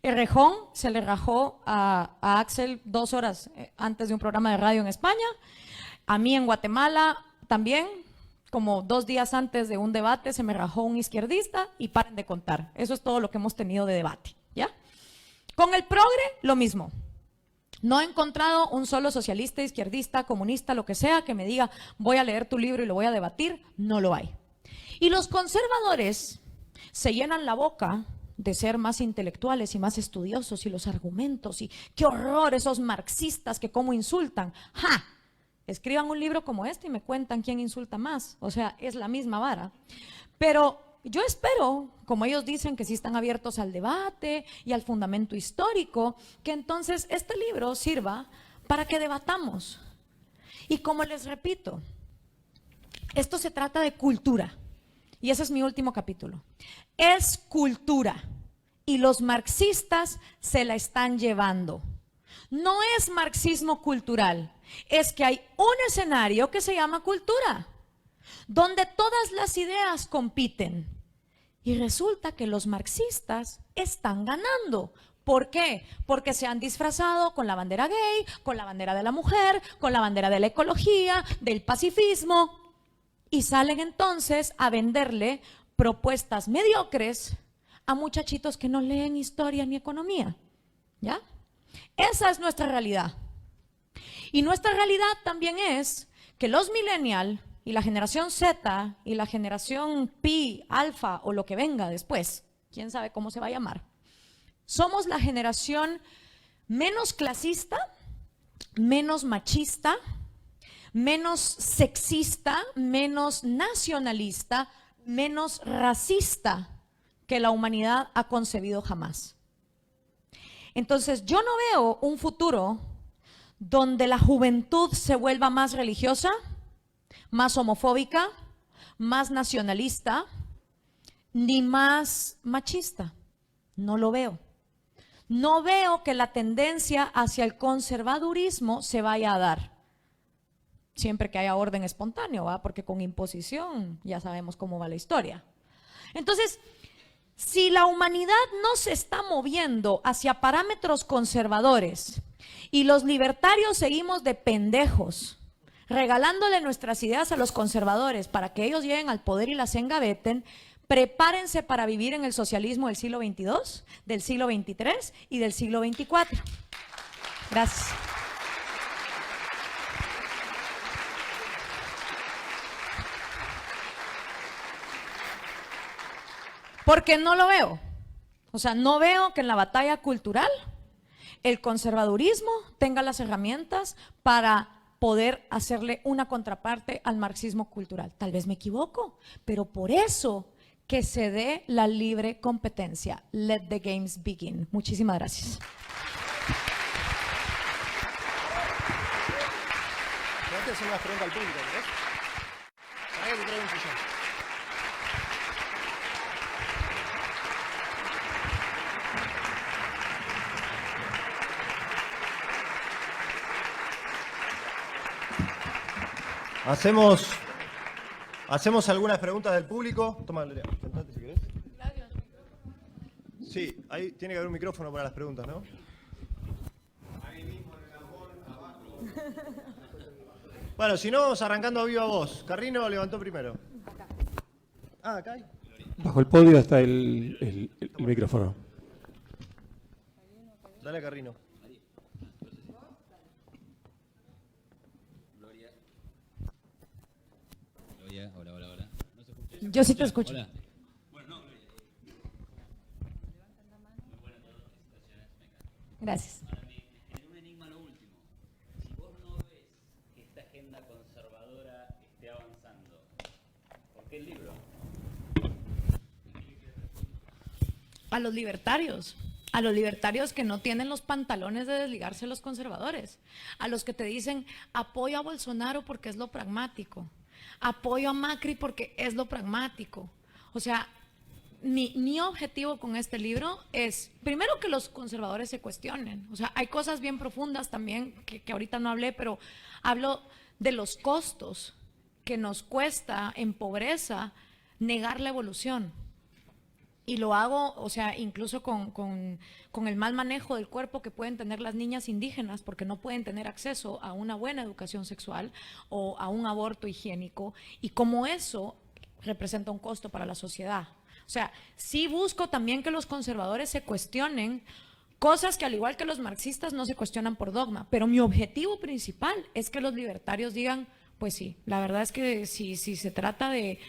El rejón se le rajó a Axel 2 horas antes de un programa de radio en España, a mí en Guatemala también, como 2 días antes de un debate se me rajó un izquierdista y paren de contar. Eso es todo lo que hemos tenido de debate, ¿ya? Con el progre, lo mismo. No he encontrado un solo socialista, izquierdista, comunista, lo que sea, que me diga, voy a leer tu libro y lo voy a debatir. No lo hay. Y los conservadores se llenan la boca de ser más intelectuales y más estudiosos y los argumentos y qué horror esos marxistas que cómo insultan. ¡Ja! Escriban un libro como este y me cuentan quién insulta más. O sea, es la misma vara. Pero yo espero, como ellos dicen que sí están abiertos al debate y al fundamento histórico, que entonces este libro sirva para que debatamos. Y como les repito, esto se trata de cultura. Y ese es mi último capítulo. Es cultura. Y los marxistas se la están llevando. No es marxismo cultural. Es que hay un escenario que se llama cultura, donde todas las ideas compiten. Y resulta que los marxistas están ganando. ¿Por qué? Porque se han disfrazado con la bandera gay, con la bandera de la mujer, con la bandera de la ecología, del pacifismo. Y salen entonces a venderle propuestas mediocres a muchachitos que no leen historia ni economía. ¿Ya? Esa es nuestra realidad. Y nuestra realidad también es que los millennials y la generación Z y la generación Pi, Alfa o lo que venga después, quién sabe cómo se va a llamar, somos la generación menos clasista, menos machista, menos sexista, menos nacionalista, menos racista que la humanidad ha concebido jamás. Entonces yo no veo un futuro donde la juventud se vuelva más religiosa, más homofóbica, más nacionalista, ni más machista. No lo veo. No veo que la tendencia hacia el conservadurismo se vaya a dar. Siempre que haya orden espontáneo, ¿va? Porque con imposición ya sabemos cómo va la historia. Entonces, si la humanidad no se está moviendo hacia parámetros conservadores y los libertarios seguimos de pendejos, regalándole nuestras ideas a los conservadores para que ellos lleguen al poder y las engaveten, prepárense para vivir en el socialismo del siglo XXII, del siglo XXIII y del siglo XXIV. Gracias. Porque no lo veo. O sea, no veo que en la batalla cultural el conservadurismo tenga las herramientas para poder hacerle una contraparte al marxismo cultural. Tal vez me equivoco, pero por eso que se dé la libre competencia. Let the games begin. Muchísimas gracias. Antes de hacer una pregunta al público, ¿ves? Para que traiga un sillón. Hacemos algunas preguntas del público. Toma, Lorea, sentate si querés. Sí, ahí tiene que haber un micrófono para las preguntas, ¿no? Ahí mismo en el ambón, abajo. Bueno, si no, vamos arrancando a viva voz. Carrino levantó primero. Ah, acá hay. Bajo el podio está el micrófono. Dale a Carrino. Hola. ¿No se escucha? Yo sí te escucho. Hola. Bueno, no, Gloria. Muy buenas felicitaciones. Gracias. Ahora me generó un enigma lo último. Si vos no ves que esta agenda conservadora esté avanzando, ¿por qué el libro? A los libertarios. A los libertarios que no tienen los pantalones de desligarse de los conservadores. A los que te dicen, apoyo a Bolsonaro porque es lo pragmático. Apoyo a Macri porque es lo pragmático. O sea, mi objetivo con este libro es, primero, que los conservadores se cuestionen. O sea, hay cosas bien profundas también que ahorita no hablé, pero hablo de los costos que nos cuesta en pobreza negar la evolución. Y lo hago, o sea, incluso con el mal manejo del cuerpo que pueden tener las niñas indígenas porque no pueden tener acceso a una buena educación sexual o a un aborto higiénico, y cómo eso representa un costo para la sociedad. O sea, sí busco también que los conservadores se cuestionen cosas que, al igual que los marxistas, no se cuestionan por dogma, pero mi objetivo principal es que los libertarios digan, pues sí, la verdad es que si se trata de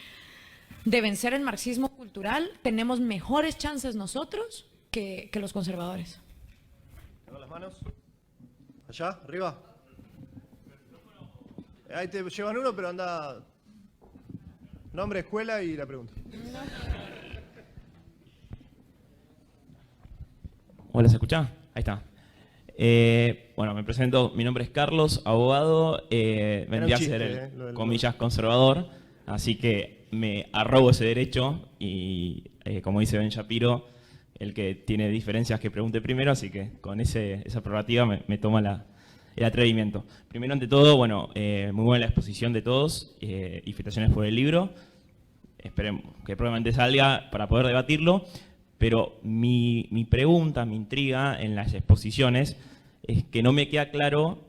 vencer el marxismo cultural, tenemos mejores chances nosotros que los conservadores. ¿Con las manos? ¿Allá? ¿Arriba? Ahí te llevan uno, pero anda... Nombre, escuela y la pregunta. Hola, ¿se escucha? Ahí está. Bueno, me presento. Mi nombre es Carlos, abogado. Vendría a ser el, comillas, conservador. Así que me arrogo ese derecho y, como dice Ben Shapiro, el que tiene diferencias que pregunte primero. Así que con esa prerrogativa me toma el atrevimiento. Primero, ante todo, bueno, muy buena la exposición de todos y felicitaciones por el libro. Esperemos que probablemente salga para poder debatirlo. Pero mi pregunta, mi intriga en las exposiciones es que no me queda claro,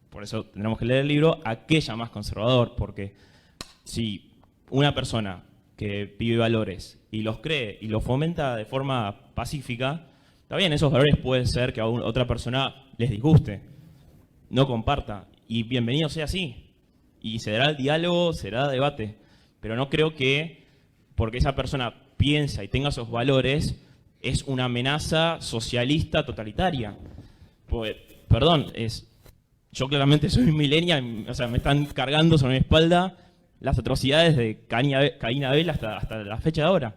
por eso tendremos que leer el libro, a qué llamas conservador. Porque si una persona que vive valores y los cree y los fomenta de forma pacífica, está bien, esos valores pueden ser que a otra persona les disguste, no comparta, y bienvenido sea así. Y se dará el diálogo, será debate, pero no creo que porque esa persona piensa y tenga esos valores es una amenaza socialista totalitaria. Pues, perdón, yo claramente soy millennial, o sea, me están cargando sobre mi espalda las atrocidades de Caín Abel hasta la fecha de ahora.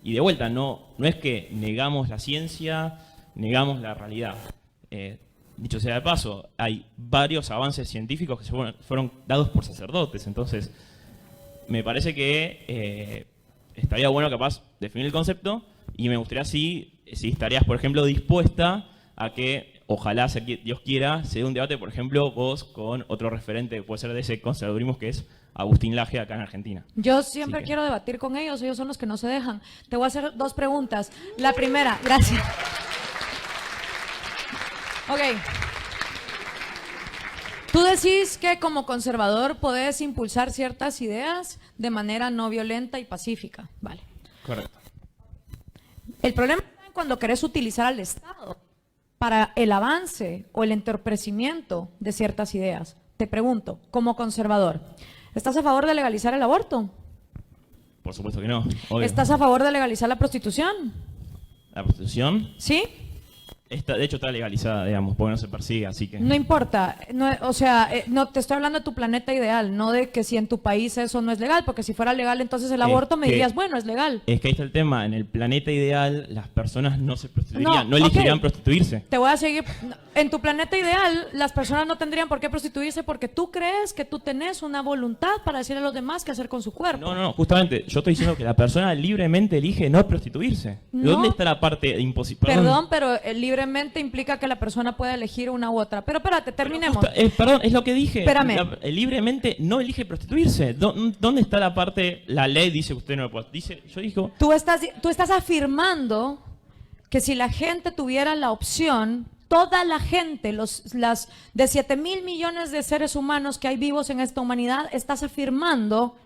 Y de vuelta, no es que negamos la ciencia, negamos la realidad. Dicho sea de paso, hay varios avances científicos que fueron dados por sacerdotes. Entonces, me parece que estaría bueno capaz definir el concepto, y me gustaría si estarías, por ejemplo, dispuesta a que, ojalá, si Dios quiera, se dé un debate, por ejemplo, vos con otro referente que puede ser de ese conservadurismo, que es Agustín Laje, acá en Argentina. Yo siempre quiero debatir con ellos son los que no se dejan. Te voy a hacer 2 preguntas. La primera, gracias. Ok. Tú decís que como conservador podés impulsar ciertas ideas de manera no violenta y pacífica. Vale. Correcto. El problema es cuando querés utilizar al Estado para el avance o el entorpecimiento de ciertas ideas. Te pregunto, como conservador, ¿estás a favor de legalizar el aborto? Por supuesto que no. Obvio. ¿Estás a favor de legalizar la prostitución? ¿La prostitución? ¿Sí? De hecho está legalizada, digamos, porque no se persigue, así que... No importa, o sea, no te estoy hablando de tu planeta ideal, no de que si en tu país eso no es legal, porque si fuera legal entonces el aborto me dirías, bueno, es legal. Es que ahí está el tema, en el planeta ideal las personas no se prostituirían, no elegirían prostituirse. Te voy a seguir, en tu planeta ideal las personas no tendrían por qué prostituirse porque tú crees que tú tenés una voluntad para decirle a los demás qué hacer con su cuerpo. No, justamente, yo estoy diciendo que la persona libremente elige no prostituirse. No. ¿Dónde está la parte de imposible? Perdón, pero libremente implica que la persona pueda elegir una u otra. Pero espérate, terminemos. Perdón, es lo que dije. Espérame. Libremente no elige prostituirse. ¿Dónde está la parte? La ley dice que usted no lo puede. Yo digo... Tú estás afirmando que si la gente tuviera la opción, toda la gente, las de 7.000 millones de seres humanos que hay vivos en esta humanidad, estás afirmando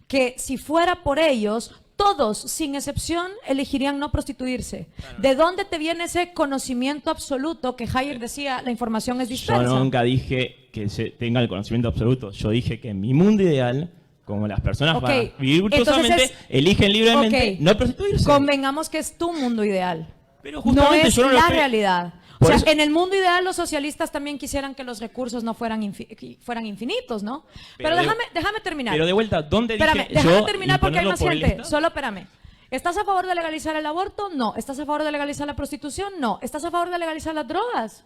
que si fuera por ellos, todos, sin excepción, elegirían no prostituirse. ¿De dónde te viene ese conocimiento absoluto que Hayek decía, la información es dispersa? Yo nunca dije que se tenga el conocimiento absoluto. Yo dije que en mi mundo ideal, como las personas van a vivir virtuosamente, eligen libremente no prostituirse. Convengamos que es tu mundo ideal. Pero justamente no es yo no la lo realidad. O sea, en el mundo ideal los socialistas también quisieran que los recursos no fueran infinitos, ¿no? Pero déjame terminar. Pero de vuelta, ¿dónde espérame, dije déjame yo terminar porque hay más por el gente. Estado? Solo espérame. ¿Estás a favor de legalizar el aborto? No. ¿Estás a favor de legalizar la prostitución? No. ¿Estás a favor de legalizar las drogas?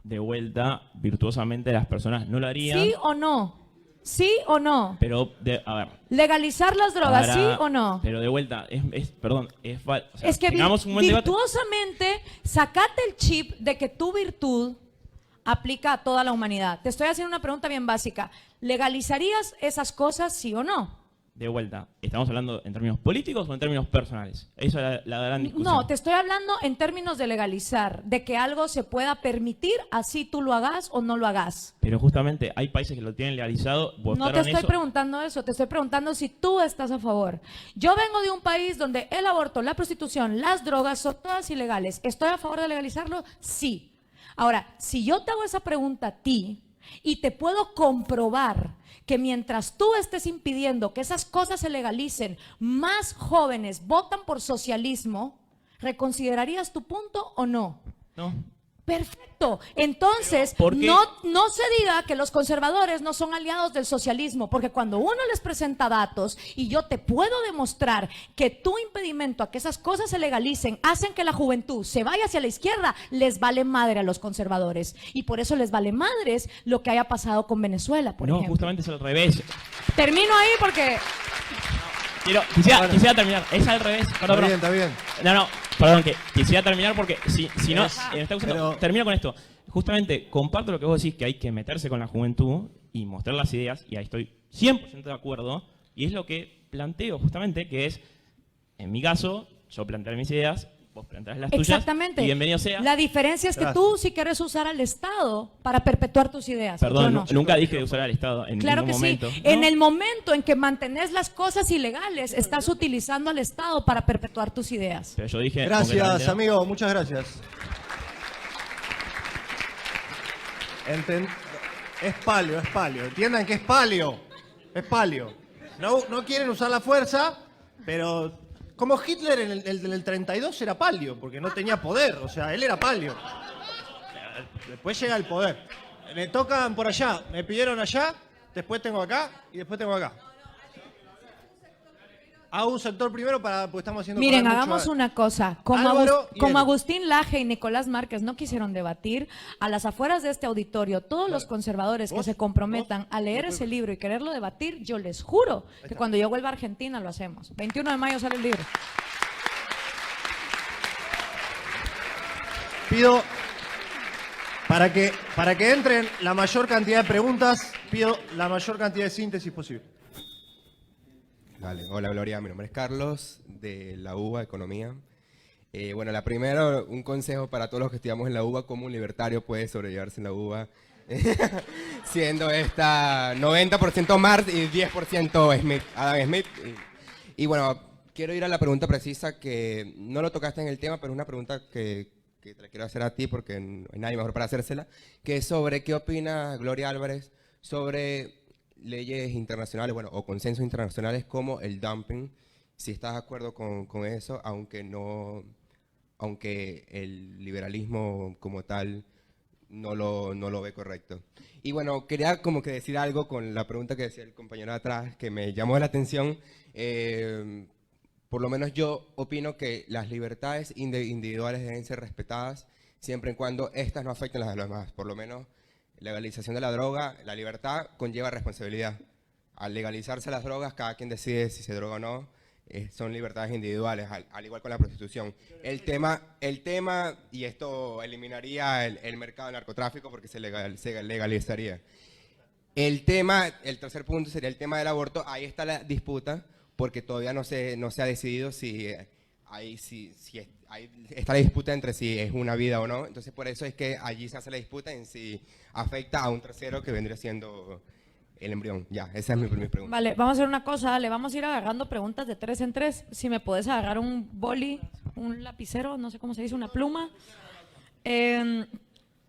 De vuelta, virtuosamente las personas no lo harían. ¿Sí o no? ¿Sí o no? Pero, a ver. ¿Legalizar las drogas, Ahora, sí o no? Pero de vuelta, perdón, o sea, Es que tengamos un buen debate. virtuosamente, sacate el chip de que tu virtud aplica a toda la humanidad. Te estoy haciendo una pregunta bien básica. ¿Legalizarías esas cosas, sí o no? De vuelta, ¿estamos hablando en términos políticos o en términos personales? Esa es la gran discusión. No, te estoy hablando en términos de legalizar, de que algo se pueda permitir, así tú lo hagas o no lo hagas. Pero justamente hay países que lo tienen legalizado, No votaron te estoy eso. preguntando eso, te estoy preguntando si tú estás a favor. Yo vengo de un país donde el aborto, la prostitución, las drogas son todas ilegales. ¿Estoy a favor de legalizarlo? Sí. Ahora, si yo te hago esa pregunta a ti y te puedo comprobar que mientras tú estés impidiendo que esas cosas se legalicen, más jóvenes votan por socialismo, ¿reconsiderarías tu punto o no? No. Perfecto. Entonces, ¿Por qué? no se diga que los conservadores no son aliados del socialismo, porque cuando uno les presenta datos y yo te puedo demostrar que tu impedimento a que esas cosas se legalicen hacen que la juventud se vaya hacia la izquierda, les vale madre a los conservadores. Y por eso les vale madres lo que haya pasado con Venezuela, por No, ejemplo. justamente es al revés. Termino ahí porque... Quisiera terminar. Es al revés. Perdón, Está bien. No, perdón, que quisiera terminar porque si no, me está gustando. Pero- Termino con esto. Justamente comparto lo que vos decís, que hay que meterse con la juventud y mostrar las ideas, y ahí estoy 100% de acuerdo, y es lo que planteo justamente, que es, en mi caso, yo plantearé mis ideas, vos plantearás las tuyas, Exactamente. y bienvenido sea. La diferencia es que Gracias. tú sí quieres usar al Estado para perpetuar tus ideas. Perdón, yo no. nunca dije de usar al Estado en Claro que ningún momento. sí. ¿no? En el momento en que mantenés las cosas ilegales, estás utilizando al Estado para perpetuar tus ideas. Pero yo dije... Gracias, concretamente, ¿no? amigo. Muchas gracias. Es palio, es palio. Entiendan que es palio. Es palio. No quieren usar la fuerza, pero como Hitler en el 32 era palio, porque no tenía poder. O sea, él era palio. Después llega el poder. Me tocan por allá. Me pidieron allá, después tengo acá y después tengo acá. Hago un sector primero porque estamos haciendo... Miren, correr mucho hagamos a- una cosa. Como, Álvaro y como Edu. Agustín Laje y Nicolás Márquez no quisieron debatir, a las afueras de este auditorio, todos los conservadores que ¿Vos? se comprometan ¿Vos? a leer ese libro y quererlo debatir, yo les juro que cuando yo vuelva a Argentina lo hacemos. 21 de mayo sale el libro. Pido, para que entren la mayor cantidad de preguntas, pido la mayor cantidad de síntesis posible. Dale. Hola Gloria, mi nombre es Carlos, de la UBA, Economía. Bueno, la primera, un consejo para todos los que estudiamos en la UBA, cómo un libertario puede sobrellevarse en la UBA, siendo esta 90% Marx y 10% Smith, Adam Smith. Y bueno, quiero ir a la pregunta precisa que no lo tocaste en el tema, pero es una pregunta que te la quiero hacer a ti porque no hay nadie mejor para hacérsela, que es sobre qué opina Gloria Álvarez sobre leyes internacionales, bueno, o consensos internacionales como el dumping, si estás de acuerdo con eso, aunque el liberalismo como tal no lo ve correcto. Y bueno, quería como que decir algo con la pregunta que decía el compañero de atrás, que me llamó la atención. Por lo menos yo opino que las libertades individuales deben ser respetadas siempre y cuando estas no afecten a las demás. Por lo menos la legalización de la droga, la libertad conlleva responsabilidad. Al legalizarse las drogas, cada quien decide si se droga o no. Son libertades individuales, al igual con la prostitución. El tema, y esto eliminaría el mercado del narcotráfico porque se legalizaría. El tercer punto sería el tema del aborto. Ahí está la disputa, porque todavía no se ha decidido está la disputa entre si es una vida o no. Entonces por eso es que allí se hace la disputa en si afecta a un tercero que vendría siendo el embrión. Ya, esa es mi primera pregunta. Vale, vamos a hacer una cosa, le vamos a ir agarrando preguntas de 3 en 3. Si me puedes agarrar un boli, un lapicero, no sé cómo se dice, una pluma.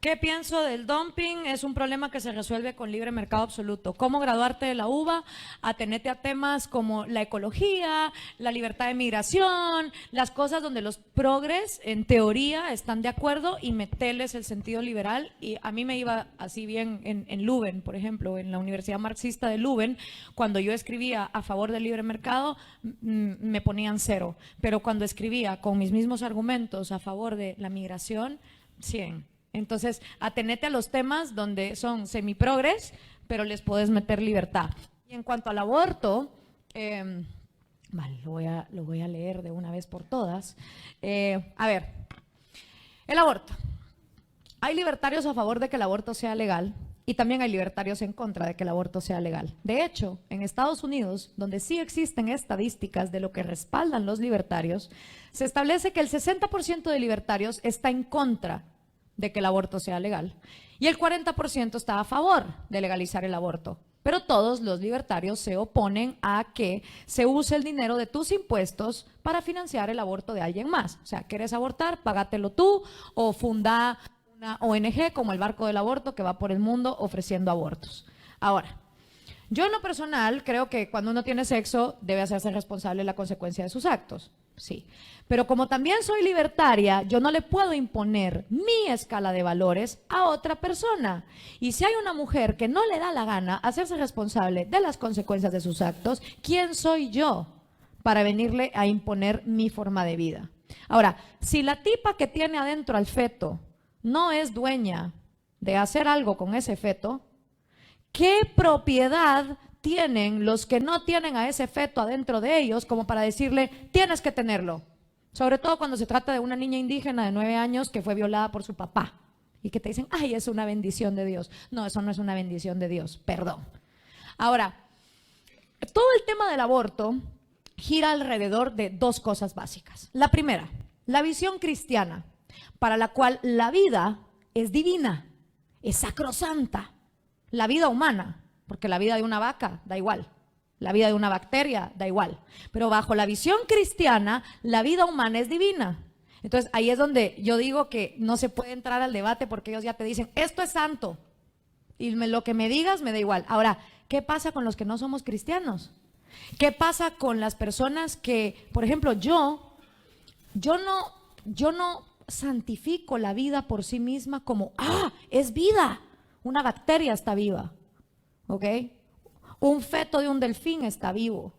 ¿Qué pienso del dumping? Es un problema que se resuelve con libre mercado absoluto. ¿Cómo graduarte de la UBA? Atenete a temas como la ecología, la libertad de migración, las cosas donde los progres, en teoría, están de acuerdo, y meterles el sentido liberal. Y a mí me iba así bien en Leuven, por ejemplo, en la Universidad Marxista de Leuven, cuando yo escribía a favor del libre mercado, me ponían 0. Pero cuando escribía con mis mismos argumentos a favor de la migración, 100. Entonces, atenete a los temas donde son semiprogres, pero les puedes meter libertad. Y en cuanto al aborto, vale, lo voy a leer de una vez por todas. A ver, el aborto. Hay libertarios a favor de que el aborto sea legal y también hay libertarios en contra de que el aborto sea legal. De hecho, en Estados Unidos, donde sí existen estadísticas de lo que respaldan los libertarios, se establece que el 60% de libertarios está en contra de que el aborto sea legal y el 40% está a favor de legalizar el aborto. Pero todos los libertarios se oponen a que se use el dinero de tus impuestos para financiar el aborto de alguien más. O sea, ¿quieres abortar? Págatelo tú o funda una ONG como el Barco del Aborto que va por el mundo ofreciendo abortos. Ahora, yo en lo personal creo que cuando uno tiene sexo debe hacerse responsable de la consecuencia de sus actos. Sí, pero como también soy libertaria, yo no le puedo imponer mi escala de valores a otra persona. Y si hay una mujer que no le da la gana hacerse responsable de las consecuencias de sus actos, ¿quién soy yo para venirle a imponer mi forma de vida? Ahora, si la tipa que tiene adentro al feto no es dueña de hacer algo con ese feto, ¿qué propiedad tienen los que no tienen a ese feto adentro de ellos como para decirle, tienes que tenerlo? Sobre todo cuando se trata de una niña indígena de 9 años que fue violada por su papá y que te dicen, ay, es una bendición de Dios. No, eso no es una bendición de Dios, perdón. Ahora, todo el tema del aborto gira alrededor de 2 cosas básicas. La primera, la visión cristiana, para la cual la vida es divina, es sacrosanta. La vida humana, porque la vida de una vaca da igual, la vida de una bacteria da igual, pero bajo la visión cristiana, la vida humana es divina. Entonces ahí es donde yo digo que no se puede entrar al debate porque ellos ya te dicen, esto es santo, y lo que me digas me da igual. Ahora, ¿qué pasa con los que no somos cristianos? ¿Qué pasa con las personas que, por ejemplo, yo no santifico la vida por sí misma como, es vida, una bacteria está viva? ¿Ok? Un feto de un delfín está vivo.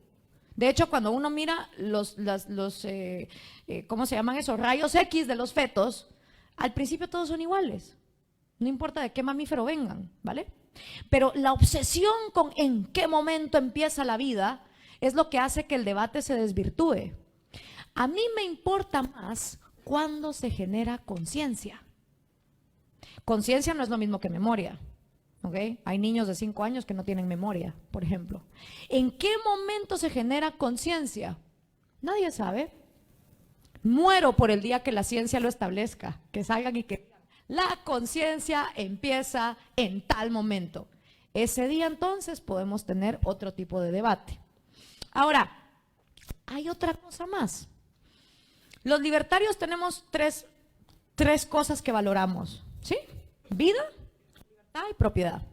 De hecho, cuando uno mira ¿cómo se llaman esos? Rayos X de los fetos, al principio todos son iguales. No importa de qué mamífero vengan, ¿vale? Pero la obsesión con en qué momento empieza la vida es lo que hace que el debate se desvirtúe. A mí me importa más cuando se genera conciencia. Conciencia no es lo mismo que memoria. ¿Okay? Hay niños de 5 años que no tienen memoria, por ejemplo. ¿En qué momento se genera conciencia? Nadie sabe. Muero por el día que la ciencia lo establezca, que salgan y que digan, la conciencia empieza en tal momento. Ese día entonces podemos tener otro tipo de debate. Ahora, hay otra cosa más. Los libertarios tenemos tres cosas que valoramos, ¿sí? Vida, y propiedad.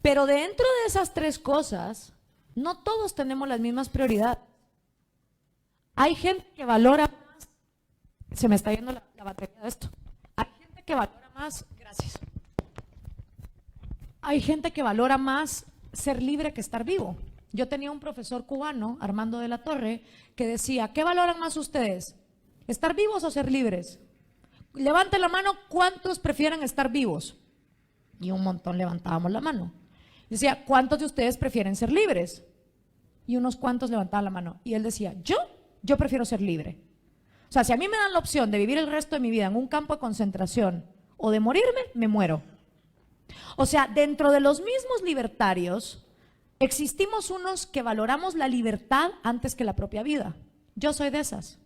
Pero dentro de esas 3 cosas, no todos tenemos las mismas prioridades. Hay gente que valora más, se me está yendo la batería de esto. Hay gente que valora más, gracias. Hay gente que valora más ser libre que estar vivo. Yo tenía un profesor cubano, Armando de la Torre, que decía, ¿qué valoran más ustedes? ¿Estar vivos o ser libres? Levanten la mano, ¿cuántos prefieren estar vivos? Y un montón levantábamos la mano. Decía, ¿cuántos de ustedes prefieren ser libres? Y unos cuantos levantaban la mano. Y él decía, yo prefiero ser libre. O sea, si a mí me dan la opción de vivir el resto de mi vida en un campo de concentración o de morirme, me muero. O sea, dentro de los mismos libertarios, existimos unos que valoramos la libertad antes que la propia vida. Yo soy de esas.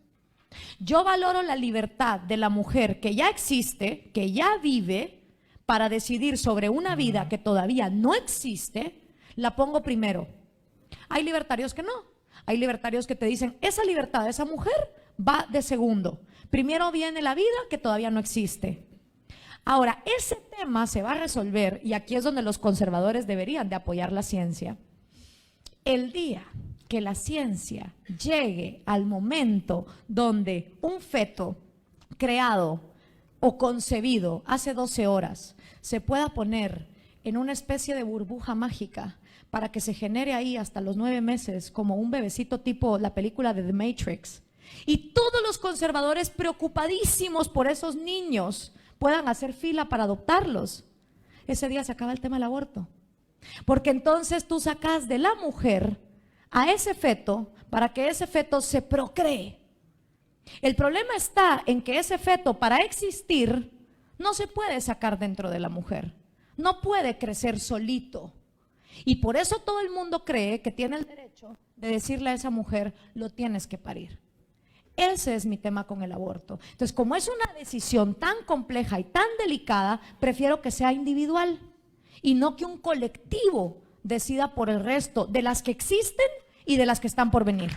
Yo valoro la libertad de la mujer que ya existe, que ya vive, para decidir sobre una vida que todavía no existe, la pongo primero. Hay libertarios que no. Hay libertarios que te dicen, esa libertad de esa mujer va de segundo. Primero viene la vida que todavía no existe. Ahora, ese tema se va a resolver, y aquí es donde los conservadores deberían de apoyar la ciencia. El día que la ciencia llegue al momento donde un feto creado o concebido hace 12 horas se pueda poner en una especie de burbuja mágica para que se genere ahí hasta los 9 meses como un bebecito tipo la película de The Matrix, y todos los conservadores preocupadísimos por esos niños puedan hacer fila para adoptarlos, ese día se acaba el tema del aborto. Porque entonces tú sacas de la mujer a ese feto para que ese feto se procree. El problema está en que ese feto, para existir, no se puede sacar dentro de la mujer. No puede crecer solito. Y por eso todo el mundo cree que tiene el derecho de decirle a esa mujer, lo tienes que parir. Ese es mi tema con el aborto. Entonces, como es una decisión tan compleja y tan delicada, prefiero que sea individual y no que un colectivo decida por el resto de las que existen y de las que están por venir.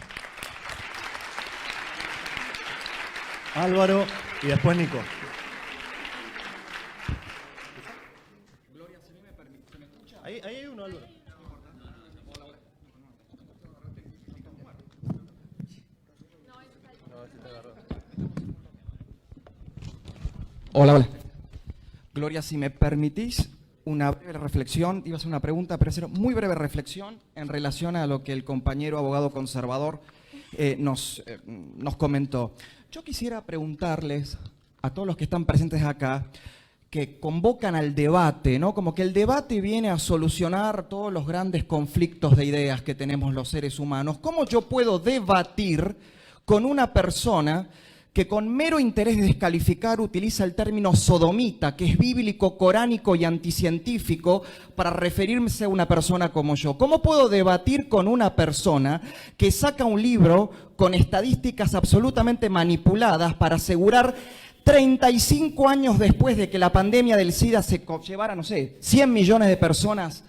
Álvaro y después Nico. Ahí hay uno, Álvaro. Hola, hola. Gloria, si me permitís una breve reflexión, iba a hacer una pregunta, pero hacer muy breve reflexión en relación a lo que el compañero abogado conservador nos comentó. Yo quisiera preguntarles a todos los que están presentes acá, que convocan al debate, ¿no? Como que el debate viene a solucionar todos los grandes conflictos de ideas que tenemos los seres humanos. ¿Cómo yo puedo debatir con una persona que con mero interés de descalificar utiliza el término sodomita, que es bíblico, coránico y anticientífico, para referirse a una persona como yo? ¿Cómo puedo debatir con una persona que saca un libro con estadísticas absolutamente manipuladas para asegurar 35 años después de que la pandemia del SIDA se llevara, no sé, 100 millones de personas,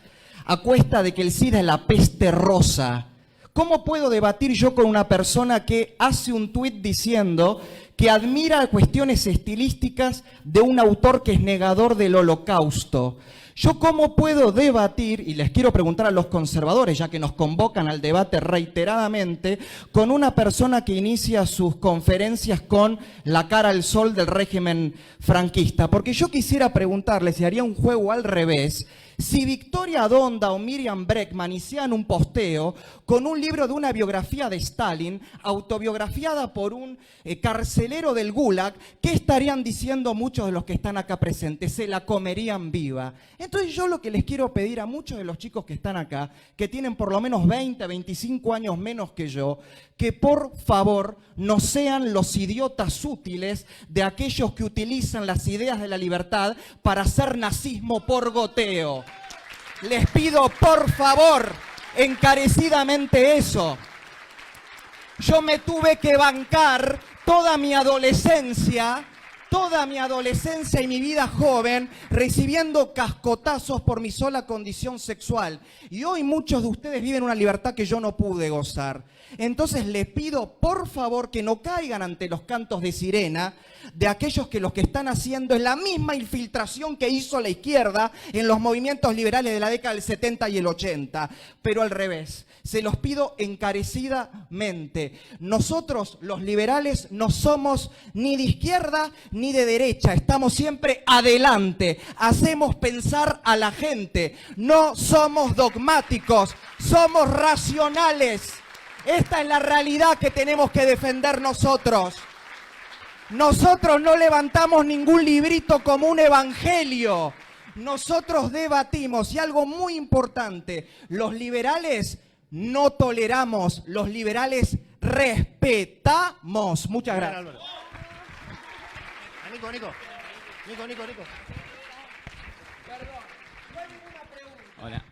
a cuesta de que el SIDA es la peste rosa? ¿Cómo puedo debatir yo con una persona que hace un tuit diciendo que admira cuestiones estilísticas de un autor que es negador del Holocausto? ¿Yo cómo puedo debatir, y les quiero preguntar a los conservadores, ya que nos convocan al debate reiteradamente, con una persona que inicia sus conferencias con la cara al sol del régimen franquista? Porque yo quisiera preguntarles, y haría un juego al revés, si Victoria Donda o Miriam Bregman hicieran un posteo con un libro de una biografía de Stalin, autobiografiada por un carcelero del Gulag, ¿qué estarían diciendo muchos de los que están acá presentes? Se la comerían viva. Entonces yo lo que les quiero pedir a muchos de los chicos que están acá, que tienen por lo menos 20, 25 años menos que yo, que por favor no sean los idiotas útiles de aquellos que utilizan las ideas de la libertad para hacer nazismo por goteo. Les pido por favor, encarecidamente eso. Yo me tuve que bancar toda mi adolescencia y mi vida joven recibiendo cascotazos por mi sola condición sexual. Y hoy muchos de ustedes viven una libertad que yo no pude gozar. Entonces les pido por favor que no caigan ante los cantos de sirena de aquellos que lo que están haciendo es la misma infiltración que hizo la izquierda en los movimientos liberales de la década del 70 y el 80, pero al revés. Se los pido encarecidamente. Nosotros, los liberales, no somos ni de izquierda ni de derecha. Estamos siempre adelante. Hacemos pensar a la gente. No somos dogmáticos, somos racionales. Esta es la realidad que tenemos que defender nosotros. Nosotros no levantamos ningún librito como un evangelio. Nosotros debatimos, y algo muy importante, los liberales no toleramos, los liberales respetamos. Muchas gracias. Nico. Hola.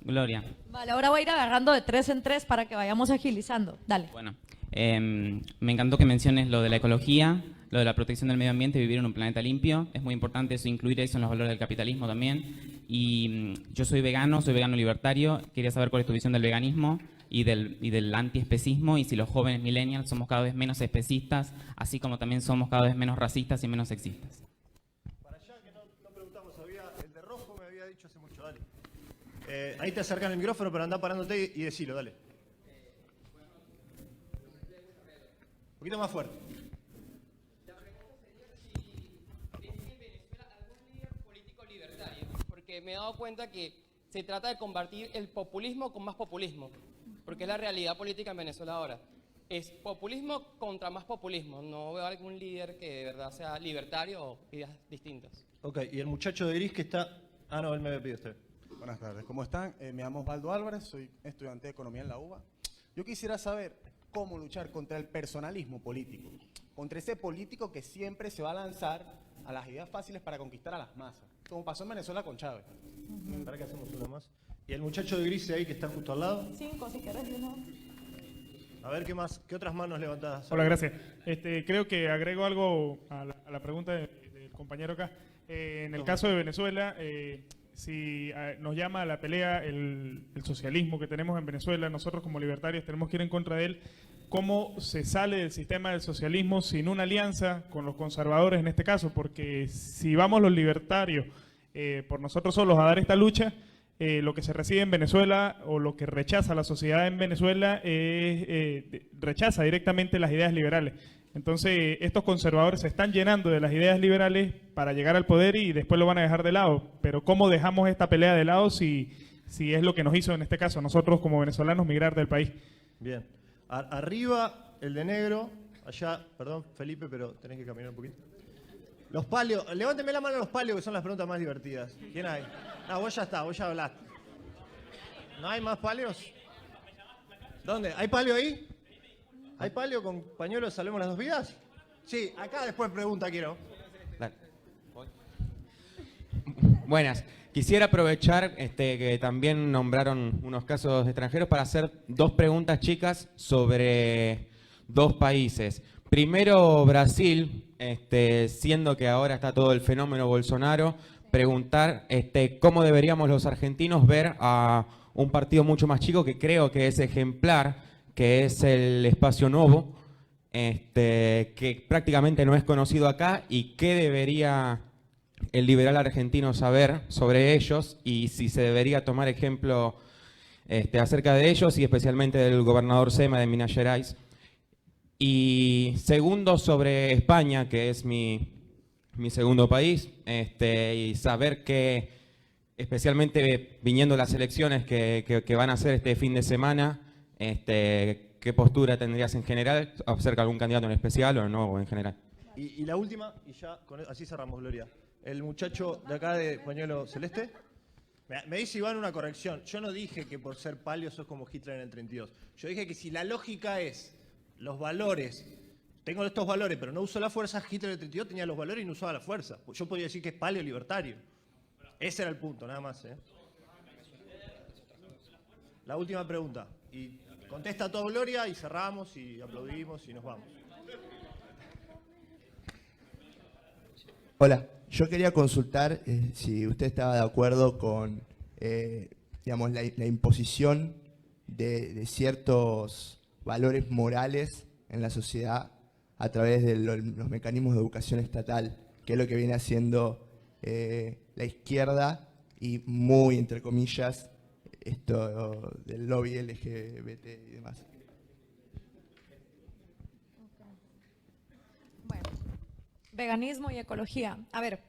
Gloria. Vale, ahora voy a ir agarrando de 3 en 3 para que vayamos agilizando. Dale. Bueno, me encantó que menciones lo de la ecología, lo de la protección del medio ambiente, vivir en un planeta limpio. Es muy importante eso, incluir eso en los valores del capitalismo también. Y yo soy vegano libertario. Quería saber cuál es tu visión del veganismo. y del antiespecismo, y si los jóvenes millennials somos cada vez menos especistas, así como también somos cada vez menos racistas y menos sexistas. Para allá, que no preguntamos, el de rojo me había dicho hace mucho, dale. Ahí te acercan el micrófono, pero andá parándote y decilo, dale. Un poquito más fuerte. La pregunta sería si existe en Venezuela algún líder político libertario, porque me he dado cuenta que se trata de combatir el populismo con más populismo, porque es la realidad política en Venezuela ahora. Es populismo contra más populismo. No veo algún líder que de verdad sea libertario o ideas distintas. Ok, y el muchacho de gris que está... Ah, no, él me había pedido usted. Buenas tardes, ¿cómo están? Me llamo Osvaldo Álvarez, soy estudiante de Economía en la UBA. Yo quisiera saber cómo luchar contra el personalismo político, contra ese político que siempre se va a lanzar a las ideas fáciles para conquistar a las masas, como pasó en Venezuela con Chávez. ¿Para qué hacemos uno más? ¿Y el muchacho de gris ahí que está justo al lado? 5, si querés, ¿no? A ver, ¿qué más? ¿Qué otras manos levantadas? Hola, gracias. Creo que agrego algo a la pregunta del compañero acá. En el caso de Venezuela, si nos llama a la pelea el socialismo que tenemos en Venezuela, nosotros como libertarios tenemos que ir en contra de él. ¿Cómo se sale del sistema del socialismo sin una alianza con los conservadores en este caso? Porque si vamos los libertarios por nosotros solos a dar esta lucha, lo que se recibe en Venezuela o lo que rechaza la sociedad en Venezuela rechaza directamente las ideas liberales. Entonces, estos conservadores se están llenando de las ideas liberales para llegar al poder y después lo van a dejar de lado. Pero ¿cómo dejamos esta pelea de lado si es lo que nos hizo en este caso nosotros como venezolanos migrar del país? Bien. Arriba, el de negro. Allá, perdón, Felipe, pero tenés que caminar un poquito. Los palios. Levánteme la mano a los palios, que son las preguntas más divertidas. ¿Quién hay? No, vos ya está, vos ya hablaste. ¿No hay más palios? ¿Dónde? ¿Hay palio ahí? ¿Hay palio con pañuelos Salvemos las Dos Vidas? Sí, acá después pregunta quiero. Dale. Buenas. Quisiera aprovechar que también nombraron unos casos extranjeros para hacer dos preguntas chicas sobre dos países. Primero, Brasil, siendo que ahora está todo el fenómeno Bolsonaro, preguntar cómo deberíamos los argentinos ver a un partido mucho más chico que creo que es ejemplar, que es el Espacio Novo, que prácticamente no es conocido acá, y qué debería el liberal argentino saber sobre ellos y si se debería tomar ejemplo acerca de ellos y especialmente del gobernador Sema de Minas Gerais. Y segundo, sobre España, que es mi segundo país, y saber que, especialmente viniendo las elecciones que van a hacer este fin de semana, ¿qué postura tendrías en general acerca de algún candidato en especial o no, o en general? Y la última, y ya así cerramos, Gloria. El muchacho de acá de pañuelo celeste. Me dice Iván una corrección. Yo no dije que por ser palio sos como Hitler en el 32. Yo dije que si la lógica es los valores, tengo estos valores pero no uso la fuerza, Hitler en el 32 tenía los valores y no usaba la fuerza. Yo podría decir que es palio libertario. Ese era el punto, nada más. La última pregunta. Y contesta todo Gloria y cerramos y aplaudimos y nos vamos. Hola, yo quería consultar si usted estaba de acuerdo con digamos, la imposición de ciertos valores morales en la sociedad a través de los mecanismos de educación estatal, que es lo que viene haciendo la izquierda y muy, entre comillas, esto del lobby LGBT y demás. Bueno, veganismo y ecología. A ver,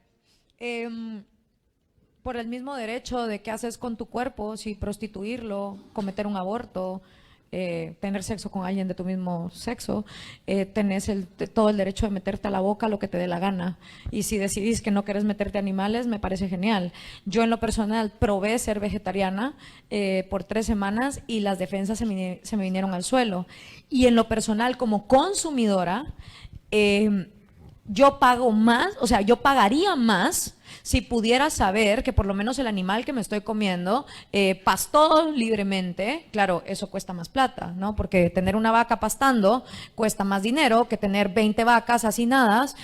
por el mismo derecho de qué haces con tu cuerpo, si prostituirlo, cometer un aborto, tener sexo con alguien de tu mismo sexo, tenés todo el derecho de meterte a la boca lo que te dé la gana. Y si decidís que no querés meterte animales, me parece genial. Yo en lo personal probé ser vegetariana por 3 semanas y las defensas se me vinieron al suelo. Y en lo personal, como consumidora, yo pago más, o sea, yo pagaría más si pudiera saber que por lo menos el animal que me estoy comiendo pastó libremente, claro, eso cuesta más plata, ¿no? Porque tener una vaca pastando cuesta más dinero que tener 20 vacas hacinadas,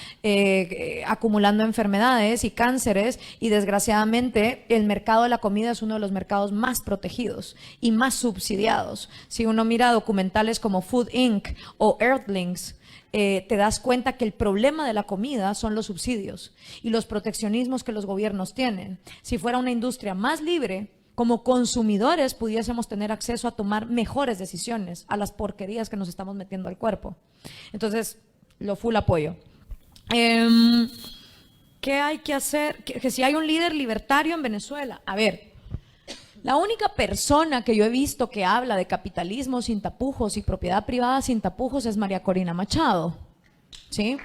acumulando enfermedades y cánceres, y desgraciadamente el mercado de la comida es uno de los mercados más protegidos y más subsidiados. Si uno mira documentales como Food Inc. o Earthlings, te das cuenta que el problema de la comida son los subsidios y los proteccionismos que los gobiernos tienen. Si fuera una industria más libre, como consumidores pudiésemos tener acceso a tomar mejores decisiones a las porquerías que nos estamos metiendo al cuerpo. Entonces, lo full apoyo. ¿Qué hay que hacer? Que si hay un líder libertario en Venezuela. A ver, la única persona que yo he visto que habla de capitalismo sin tapujos y propiedad privada sin tapujos es María Corina Machado, ¿sí?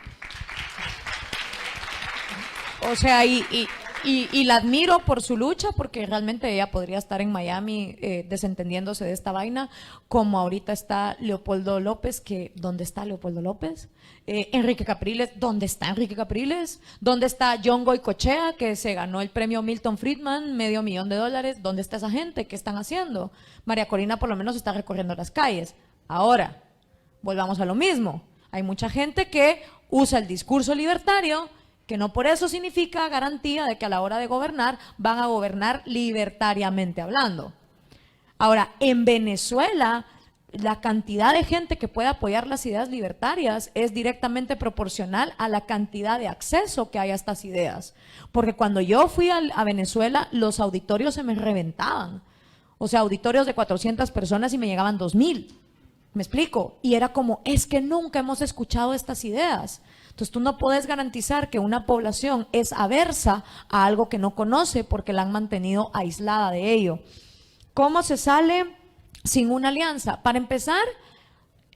O sea, y la admiro por su lucha, porque realmente ella podría estar en Miami desentendiéndose de esta vaina, como ahorita está Leopoldo López, que ¿dónde está Leopoldo López? Enrique Capriles, ¿dónde está Enrique Capriles? ¿Dónde está John Goycochea, que se ganó el premio Milton Friedman, $500,000? ¿Dónde está esa gente? ¿Qué están haciendo? María Corina por lo menos está recorriendo las calles. Ahora, volvamos a lo mismo. Hay mucha gente que usa el discurso libertario, que no por eso significa garantía de que a la hora de gobernar van a gobernar libertariamente hablando. Ahora, en Venezuela, la cantidad de gente que puede apoyar las ideas libertarias es directamente proporcional a la cantidad de acceso que hay a estas ideas. Porque cuando yo fui a Venezuela, los auditorios se me reventaban. O sea, auditorios de 400 personas y me llegaban 2,000. ¿Me explico? Y era como, es que nunca hemos escuchado estas ideas. Entonces tú no puedes garantizar que una población es aversa a algo que no conoce porque la han mantenido aislada de ello. ¿Cómo se sale sin una alianza? Para empezar,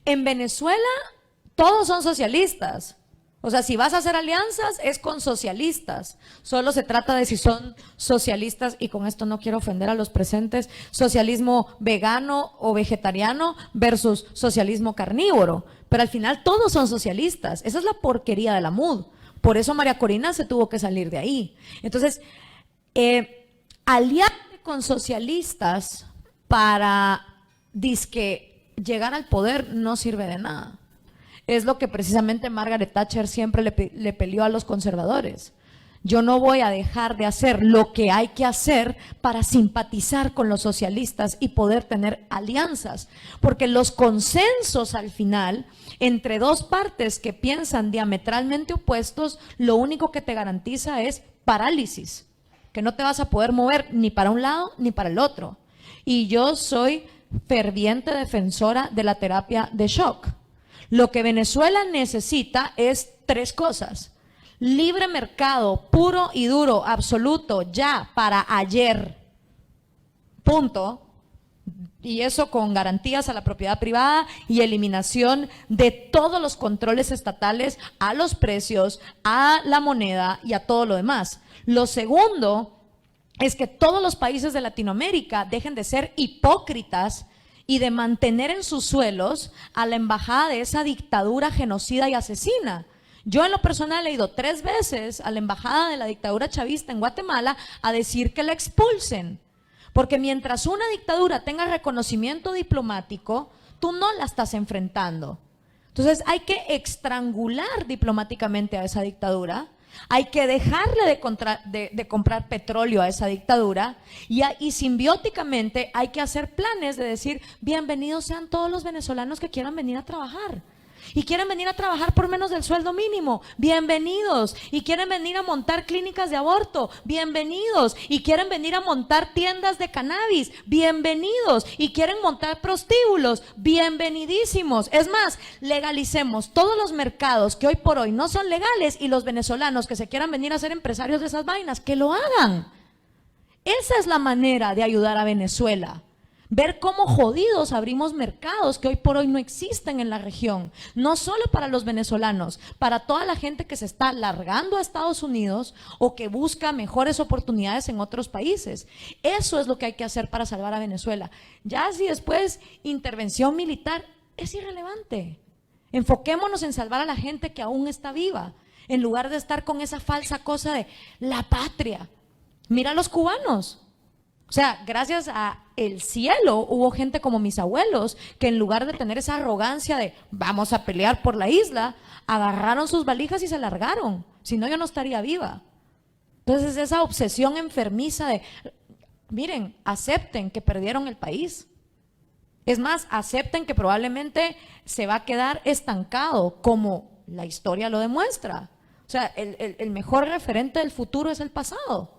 en Venezuela todos son socialistas. O sea, si vas a hacer alianzas es con socialistas. Solo se trata de si son socialistas, y con esto no quiero ofender a los presentes, socialismo vegano o vegetariano versus socialismo carnívoro. Pero al final todos son socialistas. Esa es la porquería de la MUD. Por eso María Corina se tuvo que salir de ahí. Entonces, aliarte con socialistas para dizque llegar al poder no sirve de nada. Es lo que precisamente Margaret Thatcher siempre le peleó a los conservadores. Yo no voy a dejar de hacer lo que hay que hacer para simpatizar con los socialistas y poder tener alianzas, porque los consensos al final entre dos partes que piensan diametralmente opuestos, lo único que te garantiza es parálisis, que no te vas a poder mover ni para un lado ni para el otro. Y yo soy ferviente defensora de la terapia de shock. Lo que Venezuela necesita es 3 cosas: libre mercado, puro y duro, absoluto, ya, para ayer, punto. Y eso con garantías a la propiedad privada y eliminación de todos los controles estatales a los precios, a la moneda y a todo lo demás. Lo segundo es que todos los países de Latinoamérica dejen de ser hipócritas y de mantener en sus suelos a la embajada de esa dictadura genocida y asesina. Yo en lo personal he ido 3 veces a la embajada de la dictadura chavista en Guatemala a decir que la expulsen. Porque mientras una dictadura tenga reconocimiento diplomático, tú no la estás enfrentando. Entonces hay que estrangular diplomáticamente a esa dictadura. Hay que dejarle de comprar petróleo a esa dictadura y simbióticamente hay que hacer planes de decir, bienvenidos sean todos los venezolanos que quieran venir a trabajar. Y quieren venir a trabajar por menos del sueldo mínimo, bienvenidos. Y quieren venir a montar clínicas de aborto, bienvenidos. Y quieren venir a montar tiendas de cannabis, bienvenidos. Y quieren montar prostíbulos, bienvenidísimos. Es más, legalicemos todos los mercados que hoy por hoy no son legales, y los venezolanos que se quieran venir a ser empresarios de esas vainas, que lo hagan. Esa es la manera de ayudar a Venezuela. Ver cómo jodidos abrimos mercados que hoy por hoy no existen en la región, no solo para los venezolanos, para toda la gente que se está largando a Estados Unidos o que busca mejores oportunidades en otros países. Eso es lo que hay que hacer para salvar a Venezuela. Ya si después intervención militar es irrelevante. Enfoquémonos en salvar a la gente que aún está viva. en lugar de estar con esa falsa cosa de la patria. Mira a los cubanos. O sea, gracias a el cielo hubo gente como mis abuelos que en lugar de tener esa arrogancia de vamos a pelear por la isla, agarraron sus valijas y se largaron. Si no, yo no estaría viva. Entonces esa obsesión enfermiza de, miren, acepten que perdieron el país. Es más, acepten que probablemente se va a quedar estancado, como la historia lo demuestra. O sea, el mejor referente del futuro es el pasado.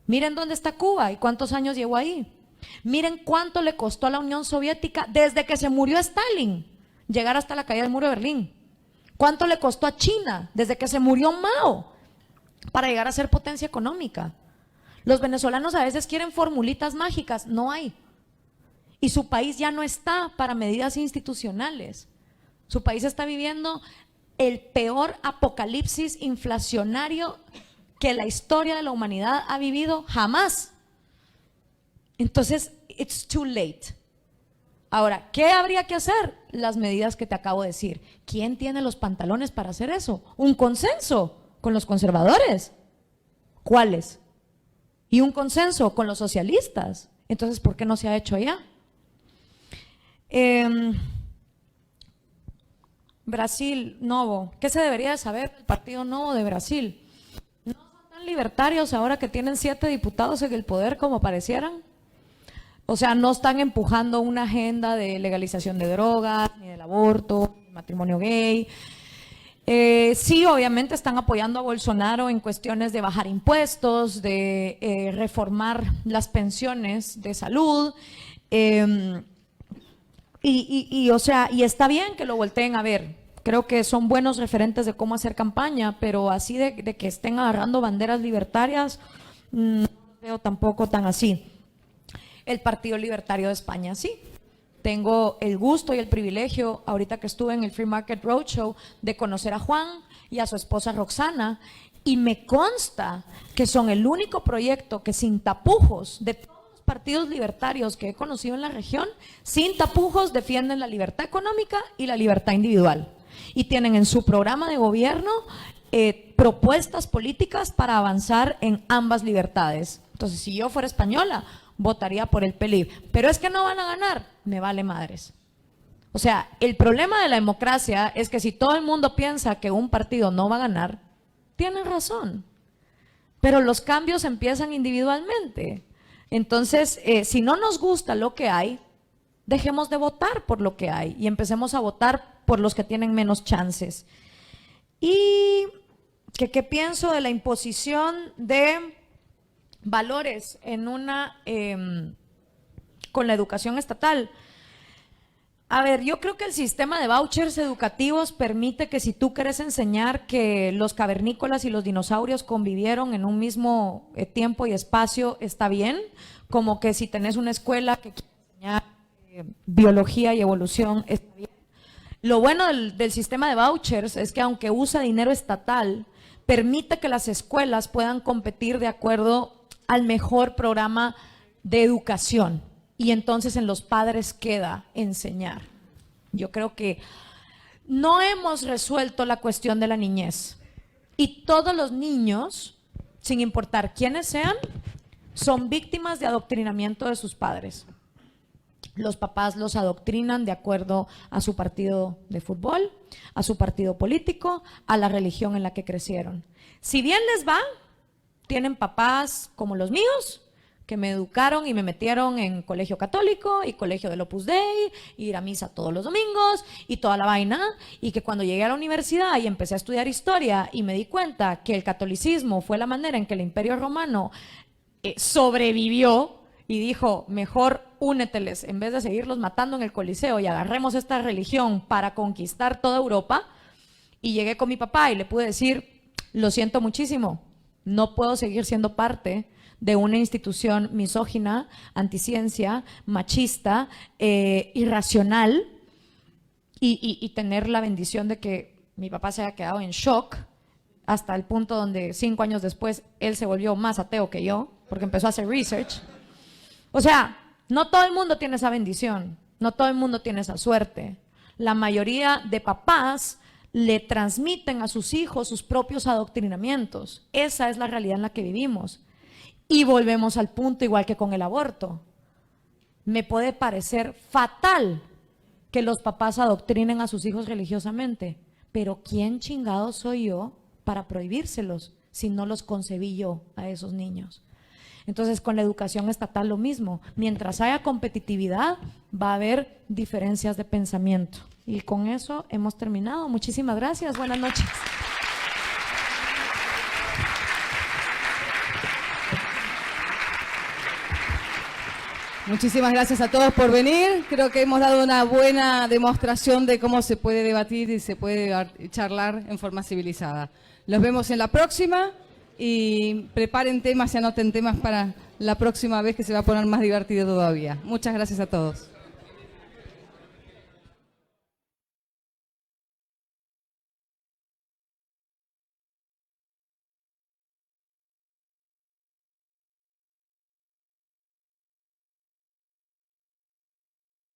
Miren dónde está Cuba y cuántos años llevó ahí. Miren cuánto le costó a la Unión Soviética desde que se murió Stalin llegar hasta la caída del muro de Berlín. Cuánto le costó a China desde que se murió Mao para llegar a ser potencia económica. Los venezolanos a veces quieren formulitas mágicas, no hay. Y su país ya no está para medidas institucionales. Su país está viviendo el peor apocalipsis inflacionario que la historia de la humanidad ha vivido jamás. Entonces, it's too late. Ahora, ¿qué habría que hacer? Las medidas que te acabo de decir. ¿Quién tiene los pantalones para hacer eso? Un consenso con los conservadores. ¿Cuáles? Y un consenso con los socialistas. Entonces, ¿por qué no se ha hecho allá? Brasil, Novo. ¿Qué se debería de saber del Partido Novo de Brasil? No son tan libertarios ahora que tienen 7 diputados en el poder como parecieran. O sea, no están empujando una agenda de legalización de drogas, ni del aborto, ni del matrimonio gay. Sí, obviamente están apoyando a Bolsonaro en cuestiones de bajar impuestos, de reformar las pensiones de salud. O sea, y está bien que lo volteen a ver. Creo que son buenos referentes de cómo hacer campaña, pero así de que estén agarrando banderas libertarias, no veo tampoco tan así. El Partido Libertario de España, sí. Tengo el gusto y el privilegio, ahorita que estuve en el Free Market Roadshow, de conocer a Juan y a su esposa Roxana, y me consta que son el único proyecto que sin tapujos de todos los partidos libertarios que he conocido en la región, sin tapujos defienden la libertad económica y la libertad individual. Y tienen en su programa de gobierno propuestas políticas para avanzar en ambas libertades. Entonces, si yo fuera española, votaría por el PLI. Pero es que no van a ganar, me vale madres. O sea, el problema de la democracia es que si todo el mundo piensa que un partido no va a ganar, tienen razón. Pero los cambios empiezan individualmente. Entonces, si no nos gusta lo que hay, dejemos de votar por lo que hay y empecemos a votar por los que tienen menos chances. Y ¿qué pienso de la imposición de valores en con la educación estatal? A ver, yo creo que el sistema de vouchers educativos permite que si tú quieres enseñar que los cavernícolas y los dinosaurios convivieron en un mismo tiempo y espacio, está bien. Como que si tenés una escuela que quiere enseñar biología y evolución, está bien. Lo bueno del sistema de vouchers es que aunque usa dinero estatal, permite que las escuelas puedan competir de acuerdo al mejor programa de educación. Y entonces en los padres queda enseñar. Yo creo que no hemos resuelto la cuestión de la niñez. Y todos los niños, sin importar quiénes sean, son víctimas de adoctrinamiento de sus padres. Los papás los adoctrinan de acuerdo a su partido de fútbol, a su partido político, a la religión en la que crecieron. Si bien les va, tienen papás como los míos, que me educaron y me metieron en colegio católico y colegio del Opus Dei, ir a misa todos los domingos y toda la vaina, y que cuando llegué a la universidad y empecé a estudiar historia y me di cuenta que el catolicismo fue la manera en que el Imperio Romano sobrevivió y dijo, mejor úneteles en vez de seguirlos matando en el Coliseo y agarremos esta religión para conquistar toda Europa. Y llegué con mi papá y le pude decir, lo siento muchísimo, no puedo seguir siendo parte de una institución misógina, anticiencia, machista, irracional, y tener la bendición de que mi papá se haya quedado en shock hasta el punto donde 5 años después él se volvió más ateo que yo, porque empezó a hacer research. O sea, no todo el mundo tiene esa bendición, no todo el mundo tiene esa suerte. La mayoría de papás le transmiten a sus hijos sus propios adoctrinamientos. Esa es la realidad en la que vivimos. Y volvemos al punto igual que con el aborto. Me puede parecer fatal que los papás adoctrinen a sus hijos religiosamente, pero ¿quién chingado soy yo para prohibírselos si no los concebí yo a esos niños? Entonces, con la educación estatal lo mismo. Mientras haya competitividad, va a haber diferencias de pensamiento. Y con eso hemos terminado. Muchísimas gracias. Buenas noches. Muchísimas gracias a todos por venir. Creo que hemos dado una buena demostración de cómo se puede debatir y se puede charlar en forma civilizada. Los vemos en la próxima y preparen temas y anoten temas para la próxima vez, que se va a poner más divertido todavía. Muchas gracias a todos.